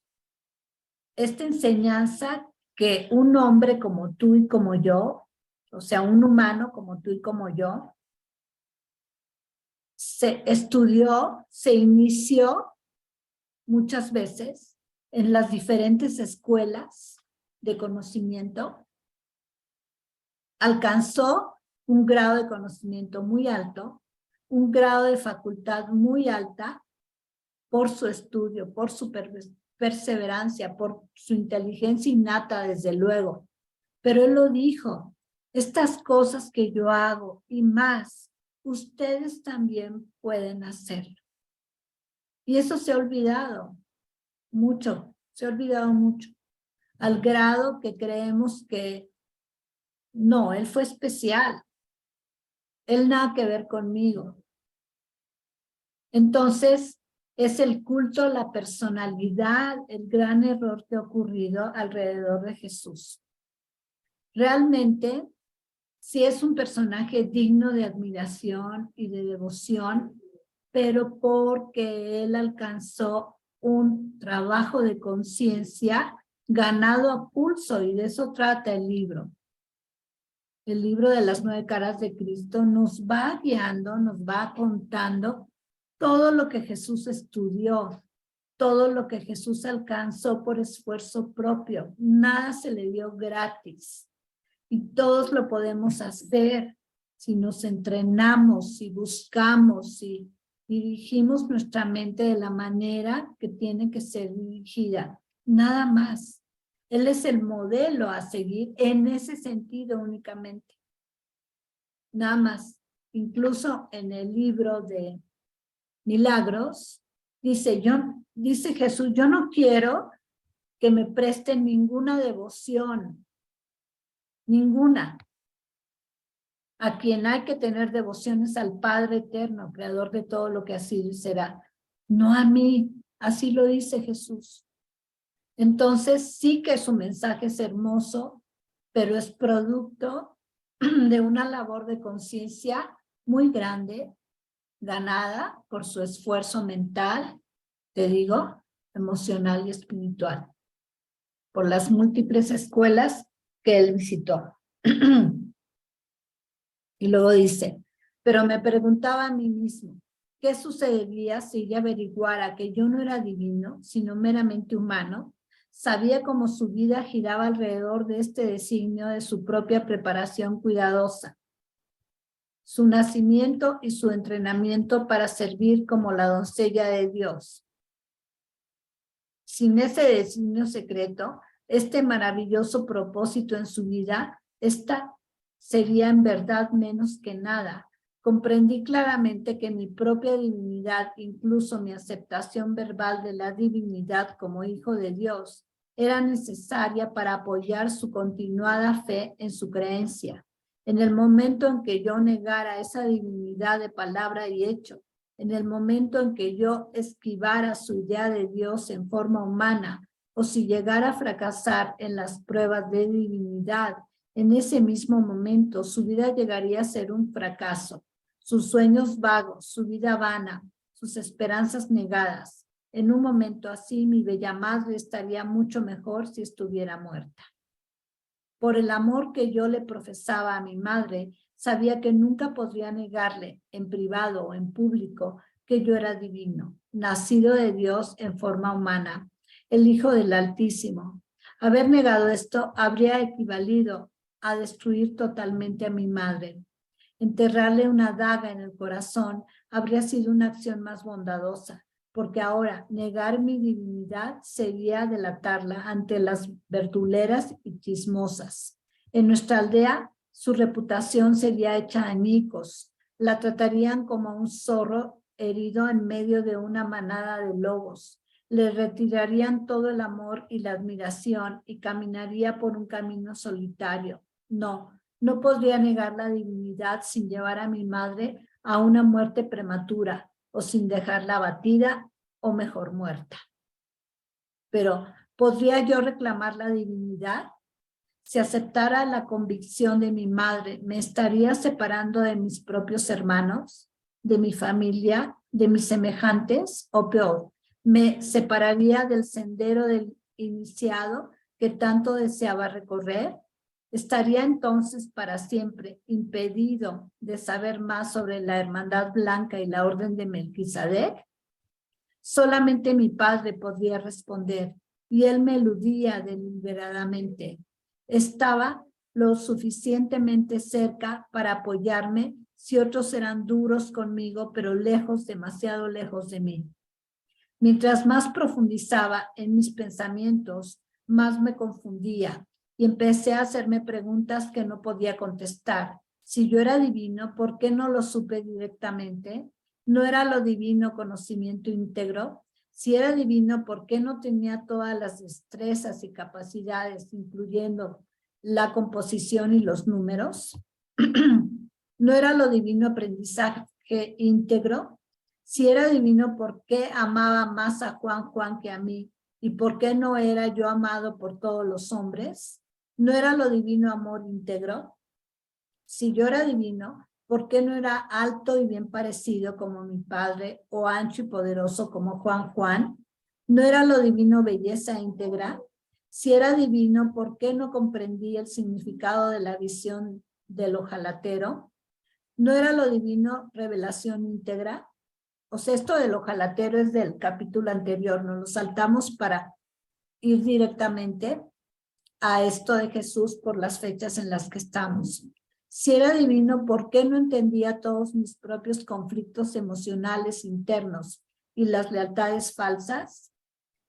Esta enseñanza que un hombre como tú y como yo, o sea, un humano como tú y como yo, se estudió, se inició muchas veces en las diferentes escuelas de conocimiento, alcanzó un grado de conocimiento muy alto, un grado de facultad muy alta por su estudio, por su perseverancia, por su inteligencia innata, desde luego. Pero él lo dijo, estas cosas que yo hago y más, ustedes también pueden hacerlo. Y eso se ha olvidado mucho, se ha olvidado mucho, al grado que creemos que no, él fue especial, él nada que ver conmigo. Entonces, es el culto a la personalidad, el gran error que ha ocurrido alrededor de Jesús. Realmente, sí es un personaje digno de admiración y de devoción, pero porque él alcanzó un trabajo de conciencia ganado a pulso, y de eso trata el libro. El libro de las 9 caras de Cristo nos va guiando, nos va contando todo lo que Jesús estudió, todo lo que Jesús alcanzó por esfuerzo propio. Nada se le dio gratis. Y todos lo podemos hacer si nos entrenamos, si buscamos, si dirigimos nuestra mente de la manera que tiene que ser dirigida. Nada más. Él es el modelo a seguir en ese sentido únicamente. Nada más. Incluso en el libro de Milagros, dice Jesús, yo no quiero que me presten ninguna devoción, ninguna. A quien hay que tener devociones al Padre eterno, creador de todo lo que ha sido y será. No a mí, así lo dice Jesús. Entonces sí que su mensaje es hermoso, pero es producto de una labor de conciencia muy grande, ganada por su esfuerzo mental, te digo, emocional y espiritual, por las múltiples escuelas que él visitó. Y luego dice, pero me preguntaba a mí mismo, ¿qué sucedería si ella averiguara que yo no era divino, sino meramente humano? Sabía cómo su vida giraba alrededor de este designio de su propia preparación cuidadosa, su nacimiento y su entrenamiento para servir como la doncella de Dios. Sin ese designio secreto, este maravilloso propósito en su vida, esta sería en verdad menos que nada. Comprendí claramente que mi propia divinidad, incluso mi aceptación verbal de la divinidad como hijo de Dios, era necesaria para apoyar su continuada fe en su creencia. En el momento en que yo negara esa divinidad de palabra y hecho, en el momento en que yo esquivara su idea de Dios en forma humana, o si llegara a fracasar en las pruebas de divinidad, en ese mismo momento su vida llegaría a ser un fracaso, sus sueños vagos, su vida vana, sus esperanzas negadas. En un momento así, mi bella madre estaría mucho mejor si estuviera muerta. Por el amor que yo le profesaba a mi madre, sabía que nunca podría negarle, en privado o en público, que yo era divino, nacido de Dios en forma humana, el Hijo del Altísimo. Haber negado esto habría equivalido a destruir totalmente a mi madre. Enterrarle una daga en el corazón habría sido una acción más bondadosa, porque ahora negar mi divinidad sería delatarla ante las verduleras y chismosas. En nuestra aldea, su reputación sería hecha añicos. La tratarían como un zorro herido en medio de una manada de lobos. Le retirarían todo el amor y la admiración y caminaría por un camino solitario. No podría negar la divinidad sin llevar a mi madre a una muerte prematura o sin dejarla abatida o mejor muerta. Pero, ¿podría yo reclamar la divinidad? Si aceptara la convicción de mi madre, ¿me estaría separando de mis propios hermanos, de mi familia, de mis semejantes? O peor, ¿me separaría del sendero del iniciado que tanto deseaba recorrer? ¿Estaría entonces para siempre impedido de saber más sobre la Hermandad Blanca y la Orden de Melquisedec? Solamente mi padre podría responder, y él me eludía deliberadamente. Estaba lo suficientemente cerca para apoyarme si otros eran duros conmigo, pero lejos, demasiado lejos de mí. Mientras más profundizaba en mis pensamientos, más me confundía y empecé a hacerme preguntas que no podía contestar. Si yo era divino, ¿por qué no lo supe directamente? ¿No era lo divino conocimiento íntegro? Si era divino, ¿por qué no tenía todas las destrezas y capacidades, incluyendo la composición y los números? ¿No era lo divino aprendizaje íntegro? Si era divino, ¿por qué amaba más a Juan que a mí? ¿Y por qué no era yo amado por todos los hombres? ¿No era lo divino amor íntegro? Si yo era divino, ¿por qué no era alto y bien parecido como mi padre o ancho y poderoso como Juan? ¿No era lo divino belleza íntegra? Si era divino, ¿por qué no comprendí el significado de la visión del ojalatero? ¿No era lo divino revelación íntegra? O sea, esto del ojalatero es del capítulo anterior, nos lo saltamos para ir directamente a esto de Jesús por las fechas en las que estamos. Si era divino, ¿por qué no entendía todos mis propios conflictos emocionales internos y las lealtades falsas?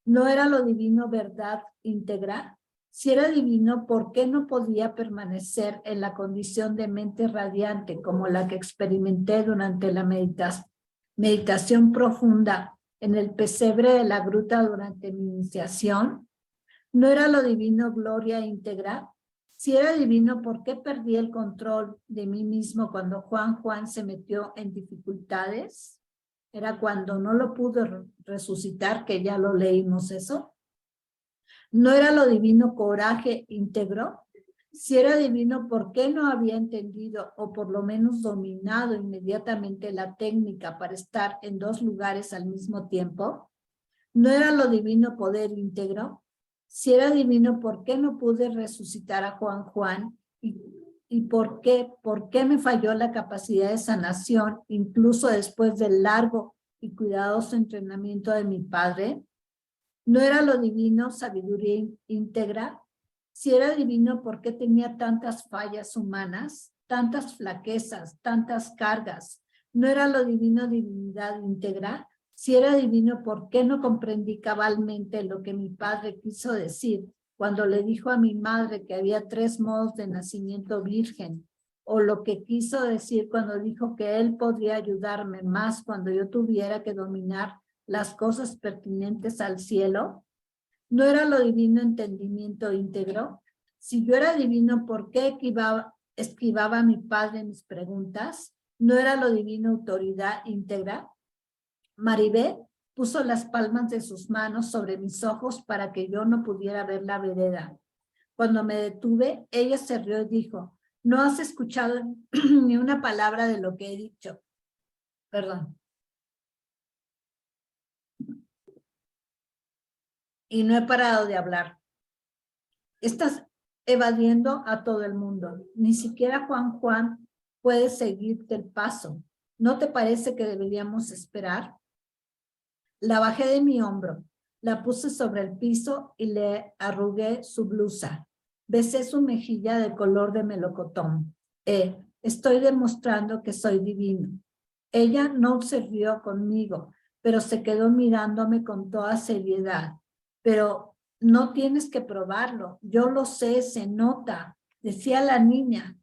¿No era lo divino verdad íntegra? Si era divino, ¿por qué no podía permanecer en la condición de mente radiante como la que experimenté durante la meditación profunda en el pesebre de la gruta durante mi iniciación? ¿No era lo divino gloria íntegra? Si era divino, ¿por qué perdí el control de mí mismo cuando Juan se metió en dificultades? Era cuando no lo pudo resucitar, que ya lo leímos eso. ¿No era lo divino coraje íntegro? Si era divino, ¿por qué no había entendido o por lo menos dominado inmediatamente la técnica para estar en dos lugares al mismo tiempo? ¿No era lo divino poder íntegro? Si era divino, ¿por qué no pude resucitar a Juan? ¿Y por qué me falló la capacidad de sanación, incluso después del largo y cuidadoso entrenamiento de mi padre? ¿No era lo divino sabiduría íntegra? Si era divino, ¿por qué tenía tantas fallas humanas, tantas flaquezas, tantas cargas? ¿No era lo divino divinidad íntegra? Si era divino, ¿por qué no comprendí cabalmente lo que mi padre quiso decir cuando le dijo a mi madre que había 3 modos de nacimiento virgen? O lo que quiso decir cuando dijo que él podría ayudarme más cuando yo tuviera que dominar las cosas pertinentes al cielo. ¿No era lo divino entendimiento íntegro? Si yo era divino, ¿por qué esquivaba a mi padre mis preguntas? ¿No era lo divino autoridad íntegra? Maribé puso las palmas de sus manos sobre mis ojos para que yo no pudiera ver la vereda. Cuando me detuve, ella se rió y dijo, no has escuchado ni una palabra de lo que he dicho. Perdón. Y no he parado de hablar. Estás evadiendo a todo el mundo. Ni siquiera Juan puede seguirte el paso. ¿No te parece que deberíamos esperar? La bajé de mi hombro, la puse sobre el piso y le arrugué su blusa. Besé su mejilla de color de melocotón. Estoy demostrando que soy divino. Ella no se rió conmigo, pero se quedó mirándome con toda seriedad. Pero no tienes que probarlo. Yo lo sé, se nota. Decía la niña.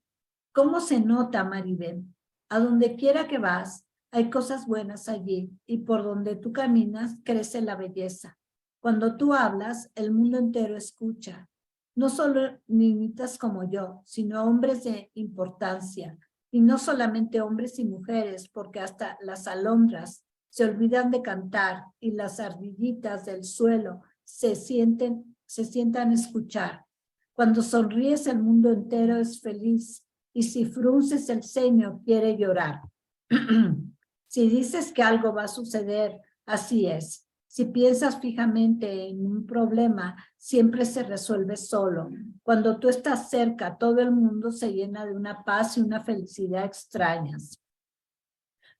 ¿Cómo se nota, Maribel? A donde quiera que vas, hay cosas buenas allí y por donde tú caminas crece la belleza. Cuando tú hablas, el mundo entero escucha. No solo niñitas como yo, sino hombres de importancia. Y no solamente hombres y mujeres, porque hasta las alondras se olvidan de cantar y las ardillitas del suelo se sientan a escuchar. Cuando sonríes, el mundo entero es feliz. Y si frunces el ceño, quiere llorar. Si dices que algo va a suceder, así es. Si piensas fijamente en un problema, siempre se resuelve solo. Cuando tú estás cerca, todo el mundo se llena de una paz y una felicidad extrañas.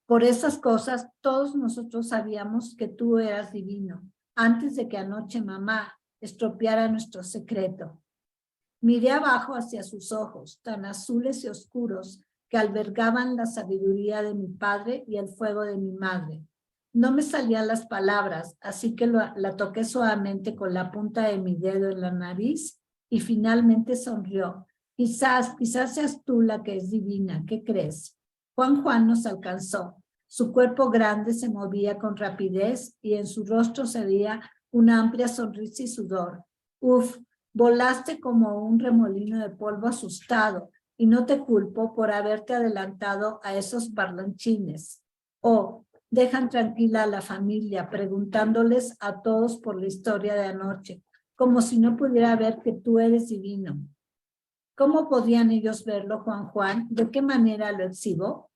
Por esas cosas, todos nosotros sabíamos que tú eras divino, antes de que anoche mamá estropeara nuestro secreto. Miré abajo hacia sus ojos, tan azules y oscuros, que albergaban la sabiduría de mi padre y el fuego de mi madre. No me salían las palabras, así que la toqué suavemente con la punta de mi dedo en la nariz y finalmente sonrió. Quizás seas tú la que es divina, ¿qué crees? Juan nos alcanzó. Su cuerpo grande se movía con rapidez y en su rostro se veía una amplia sonrisa y sudor. Uf, volaste como un remolino de polvo asustado y no te culpo por haberte adelantado a esos parlanchines. Oh, dejan tranquila a la familia preguntándoles a todos por la historia de anoche, como si no pudiera ver que tú eres divino. ¿Cómo podían ellos verlo, Juan? ¿De qué manera lo exhibo?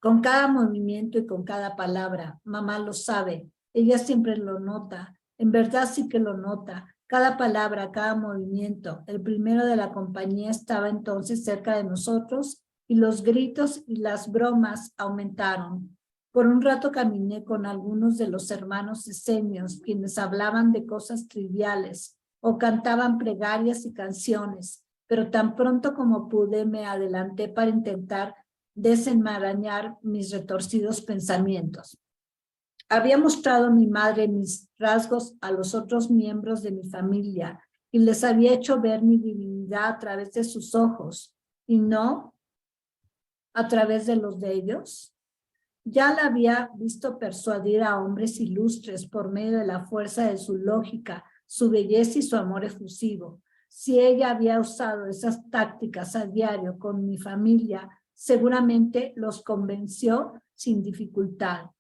Con cada movimiento y con cada palabra. Mamá lo sabe. Ella siempre lo nota. En verdad sí que lo nota. Cada palabra, cada movimiento. El primero de la compañía estaba entonces cerca de nosotros y los gritos y las bromas aumentaron. Por un rato caminé con algunos de los hermanos esenios, quienes hablaban de cosas triviales o cantaban plegarias y canciones, pero tan pronto como pude me adelanté para intentar desenmarañar mis retorcidos pensamientos. Había mostrado a mi madre mis rasgos a los otros miembros de mi familia y les había hecho ver mi divinidad a través de sus ojos y no a través de los de ellos. Ya la había visto persuadir a hombres ilustres por medio de la fuerza de su lógica, su belleza y su amor efusivo. Si ella había usado esas tácticas a diario con mi familia, seguramente los convenció sin dificultad.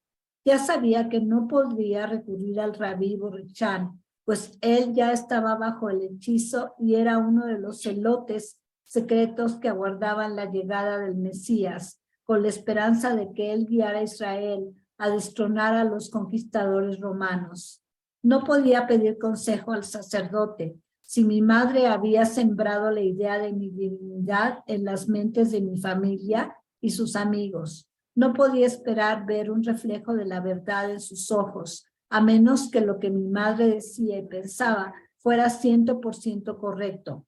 Ya sabía que no podría recurrir al rabí Borichan, pues él ya estaba bajo el hechizo y era uno de los celotes secretos que aguardaban la llegada del Mesías, con la esperanza de que él guiara a Israel a destronar a los conquistadores romanos. No podía pedir consejo al sacerdote. Si mi madre había sembrado la idea de mi divinidad en las mentes de mi familia y sus amigos, no podía esperar ver un reflejo de la verdad en sus ojos, a menos que lo que mi madre decía y pensaba fuera 100% correcto,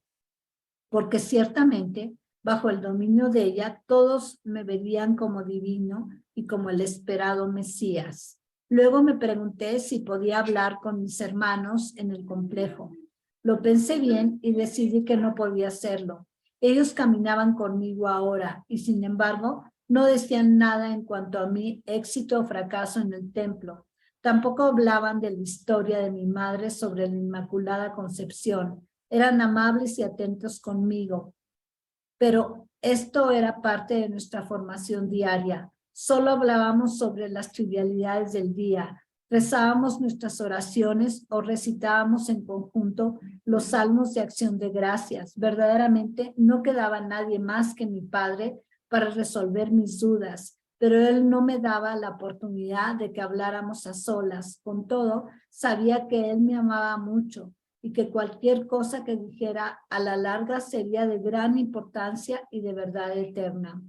porque ciertamente, bajo el dominio de ella, todos me veían como divino y como el esperado Mesías. Luego me pregunté si podía hablar con mis hermanos en el complejo. Lo pensé bien y decidí que no podía hacerlo. Ellos caminaban conmigo ahora y, sin embargo, no decían nada en cuanto a mi éxito o fracaso en el templo. Tampoco hablaban de la historia de mi madre sobre la Inmaculada Concepción. Eran amables y atentos conmigo, pero esto era parte de nuestra formación diaria. Solo hablábamos sobre las trivialidades del día, rezábamos nuestras oraciones o recitábamos en conjunto los salmos de acción de gracias. Verdaderamente no quedaba nadie más que mi padre para resolver mis dudas, pero él no me daba la oportunidad de que habláramos a solas. Con todo, sabía que él me amaba mucho y que cualquier cosa que dijera a la larga sería de gran importancia y de verdad eterna.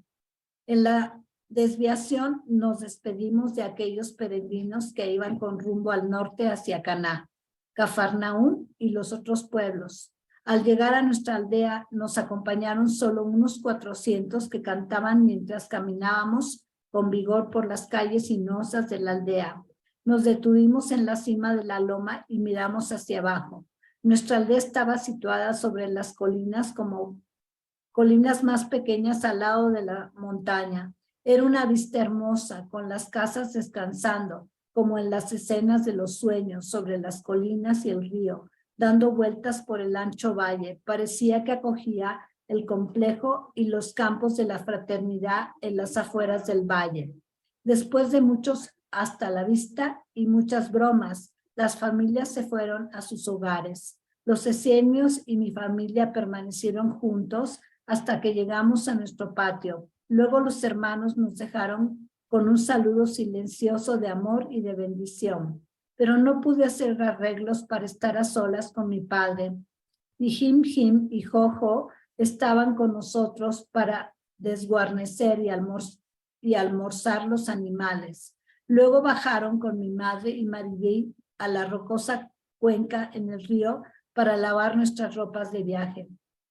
En la desviación nos despedimos de aquellos peregrinos que iban con rumbo al norte hacia Caná, Cafarnaún y los otros pueblos. Al llegar a nuestra aldea nos acompañaron solo unos 400 que cantaban mientras caminábamos con vigor por las calles sinuosas de la aldea. Nos detuvimos en la cima de la loma y miramos hacia abajo. Nuestra aldea estaba situada sobre las colinas como colinas más pequeñas al lado de la montaña. Era una vista hermosa, con las casas descansando, como en las escenas de los sueños, sobre las colinas y el río, dando vueltas por el ancho valle. Parecía que acogía el complejo y los campos de la fraternidad en las afueras del valle. Después de muchos hasta la vista y muchas bromas, las familias se fueron a sus hogares. Los esenios y mi familia permanecieron juntos hasta que llegamos a nuestro patio. Luego los hermanos nos dejaron con un saludo silencioso de amor y de bendición. Pero no pude hacer arreglos para estar a solas con mi padre. Y Jim y Jojo estaban con nosotros para desguarnecer y almorzar los animales. Luego bajaron con mi madre y Maribel a la rocosa cuenca en el río para lavar nuestras ropas de viaje.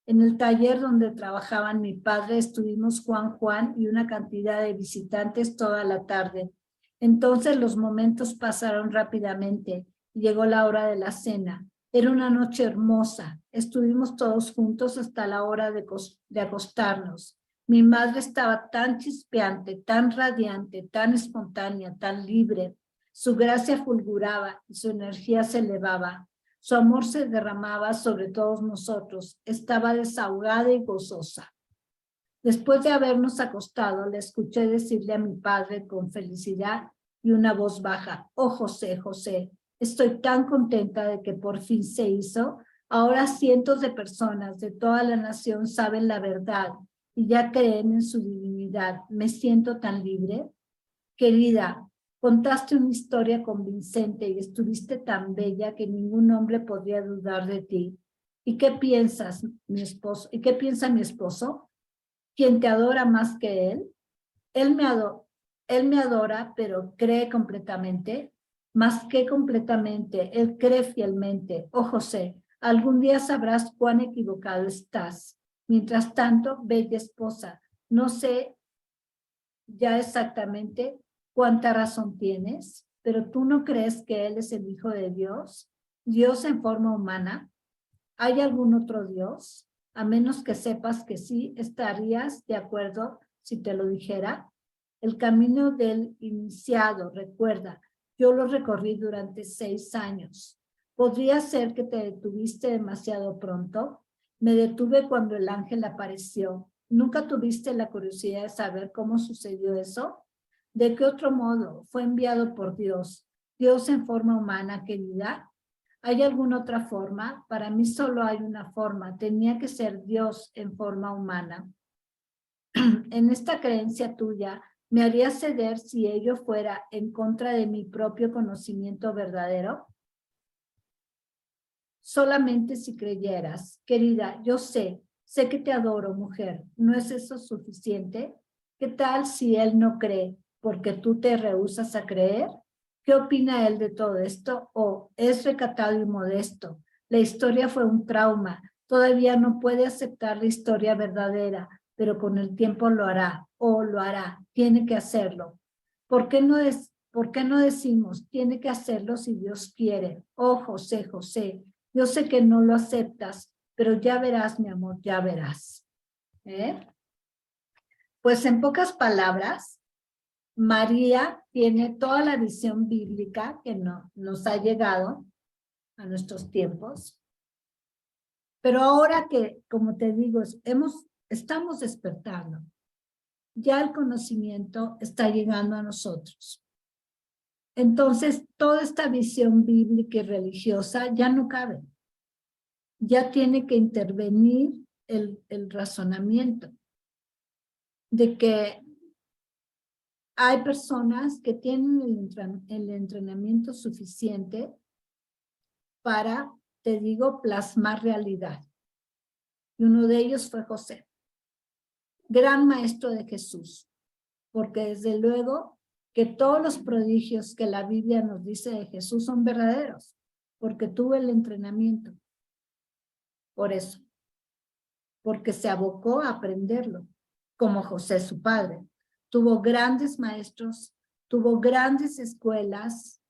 En el taller donde trabajaban mi padre estuvimos Juan y una cantidad de visitantes toda la tarde. Entonces los momentos pasaron rápidamente y llegó la hora de la cena. Era una noche hermosa. Estuvimos todos juntos hasta la hora de acostarnos. Mi madre estaba tan chispeante, tan radiante, tan espontánea, tan libre. Su gracia fulguraba y su energía se elevaba. Su amor se derramaba sobre todos nosotros. Estaba desahogada y gozosa. Después de habernos acostado, le escuché decirle a mi padre con felicidad y una voz baja: «Oh, José, José, estoy tan contenta de que por fin se hizo. Ahora cientos de personas de toda la nación saben la verdad y ya creen en su divinidad. Me siento tan libre». Querida, contaste una historia convincente y estuviste tan bella que ningún hombre podría dudar de ti. ¿Y qué piensas, mi esposo? ¿Y qué piensa mi esposo? ¿Quién te adora más que él? Él me adora, pero cree completamente. Más que completamente, él cree fielmente. Oh, José, algún día sabrás cuán equivocado estás. Mientras tanto, bella esposa, no sé ya exactamente cuánta razón tienes, pero tú no crees que él es el Hijo de Dios, Dios en forma humana. ¿Hay algún otro Dios? A menos que sepas que sí, ¿estarías de acuerdo si te lo dijera? El camino del iniciado, recuerda, yo lo recorrí durante 6 años. ¿Podría ser que te detuviste demasiado pronto? Me detuve cuando el ángel apareció. ¿Nunca tuviste la curiosidad de saber cómo sucedió eso? ¿De qué otro modo? Fue enviado por Dios. Dios en forma humana, querida. ¿Hay alguna otra forma? Para mí solo hay una forma. Tenía que ser Dios en forma humana. En esta creencia tuya, ¿me haría ceder si ello fuera en contra de mi propio conocimiento verdadero? Solamente si creyeras. Querida, yo sé que te adoro, mujer. ¿No es eso suficiente? ¿Qué tal si él no cree porque tú te rehusas a creer? ¿Qué opina él de todo esto? O es recatado y modesto. La historia fue un trauma. Todavía no puede aceptar la historia verdadera, pero con el tiempo lo hará o lo hará. Tiene que hacerlo. ¿Por qué no decimos tiene que hacerlo si Dios quiere? Oh, José, José, yo sé que no lo aceptas, pero ya verás, mi amor, ya verás. Pues en pocas palabras, María tiene toda la visión bíblica que nos ha llegado a nuestros tiempos. Pero ahora que, como te digo, estamos despertando. Ya el conocimiento está llegando a nosotros. Entonces, toda esta visión bíblica y religiosa ya no cabe. Ya tiene que intervenir el razonamiento de que hay personas que tienen el entrenamiento suficiente para, te digo, plasmar realidad. Y uno de ellos fue José, gran maestro de Jesús, porque desde luego que todos los prodigios que la Biblia nos dice de Jesús son verdaderos, porque tuvo el entrenamiento. Por eso, porque se abocó a aprenderlo, como José su padre. Tuvo grandes maestros, tuvo grandes escuelas,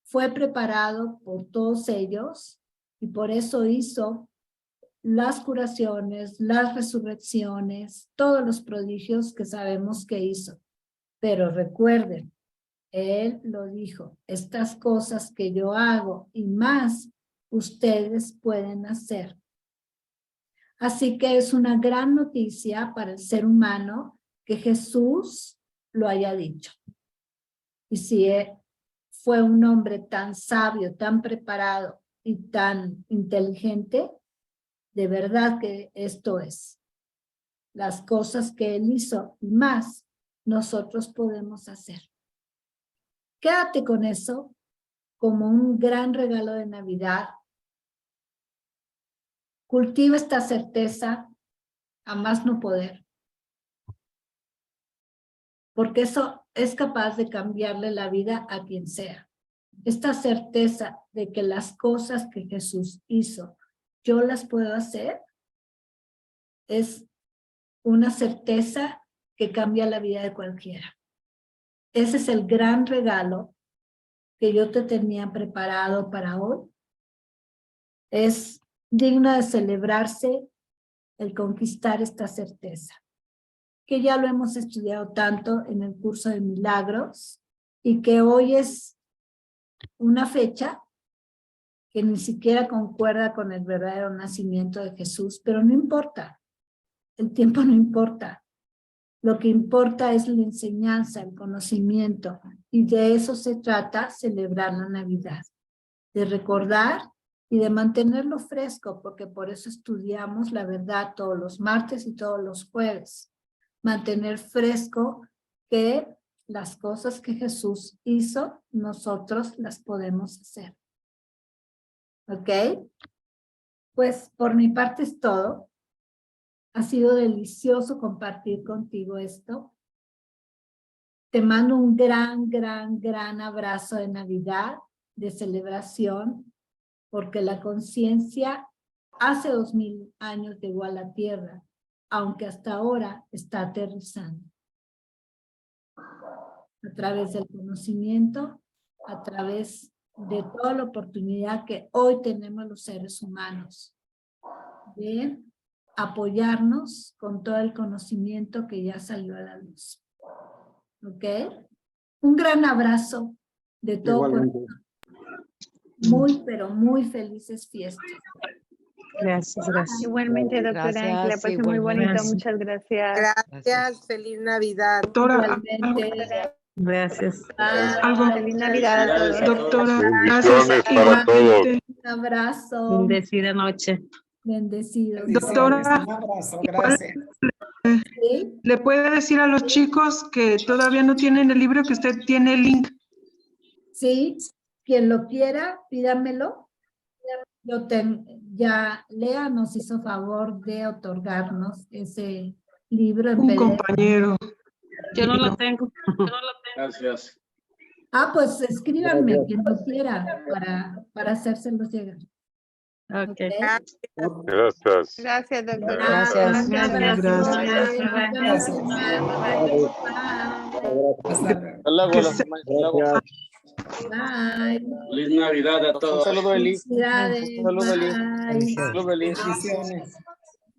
fue preparado por todos ellos y por eso hizo las curaciones, las resurrecciones, todos los prodigios que sabemos que hizo. Pero recuerden, él lo dijo, estas cosas que yo hago y más, ustedes pueden hacer. Así que es una gran noticia para el ser humano que Jesús lo haya dicho. Y si fue un hombre tan sabio, tan preparado y tan inteligente, de verdad que esto es. Las cosas que él hizo y más, nosotros podemos hacer. Quédate con eso como un gran regalo de Navidad. Cultiva esta certeza a más no poder. Porque eso es capaz de cambiarle la vida a quien sea. Esta certeza de que las cosas que Jesús hizo, yo las puedo hacer, es una certeza que cambia la vida de cualquiera. Ese es el gran regalo que yo te tenía preparado para hoy. Es digno de celebrarse el conquistar esta certeza, que ya lo hemos estudiado tanto en el curso de milagros y que hoy es una fecha que ni siquiera concuerda con el verdadero nacimiento de Jesús, pero no importa, el tiempo no importa. Lo que importa es la enseñanza, el conocimiento, y de eso se trata celebrar la Navidad, de recordar y de mantenerlo fresco, porque por eso estudiamos la verdad todos los martes y todos los jueves. Mantener fresco que las cosas que Jesús hizo, nosotros las podemos hacer. ¿Ok? Pues por mi parte es todo. Ha sido delicioso compartir contigo esto. Te mando un gran abrazo de Navidad, de celebración, porque la conciencia hace 2000 años llegó a la Tierra, aunque hasta ahora está aterrizando. A través del conocimiento, a través de toda la oportunidad que hoy tenemos los seres humanos de apoyarnos con todo el conocimiento que ya salió a la luz. ¿Ok? Un gran abrazo de todo corazón. Muy, pero muy felices fiestas. Gracias, gracias. Igualmente, doctora, que la pase muy bonito. Muchas gracias. Gracias, feliz Navidad. Doctora, Igualmente. Gracias. algo. Feliz Navidad a todos. Doctora, Bendiciones gracias. para todos. Un abrazo. Bendecida noche. Bendecidos. Doctora, Un abrazo, gracias. ¿Sí? ¿le puede decir a los chicos que todavía no tienen el libro que usted tiene el link? Sí, quien lo quiera, pídamelo. Ya Lea nos hizo favor de otorgarnos ese libro en Un PDF. compañero. Yo no lo tengo. Gracias. Pues escríbanme quien lo quiera para hacérselos llegar. Ok. Gracias. Gracias, doctora. Gracias. Hasta luego. Bye. Feliz Navidad a todos. Un saludo, Eli. Felicidades. Un saludo, Eli. Bye. Un saludo, Eli. Bendiciones.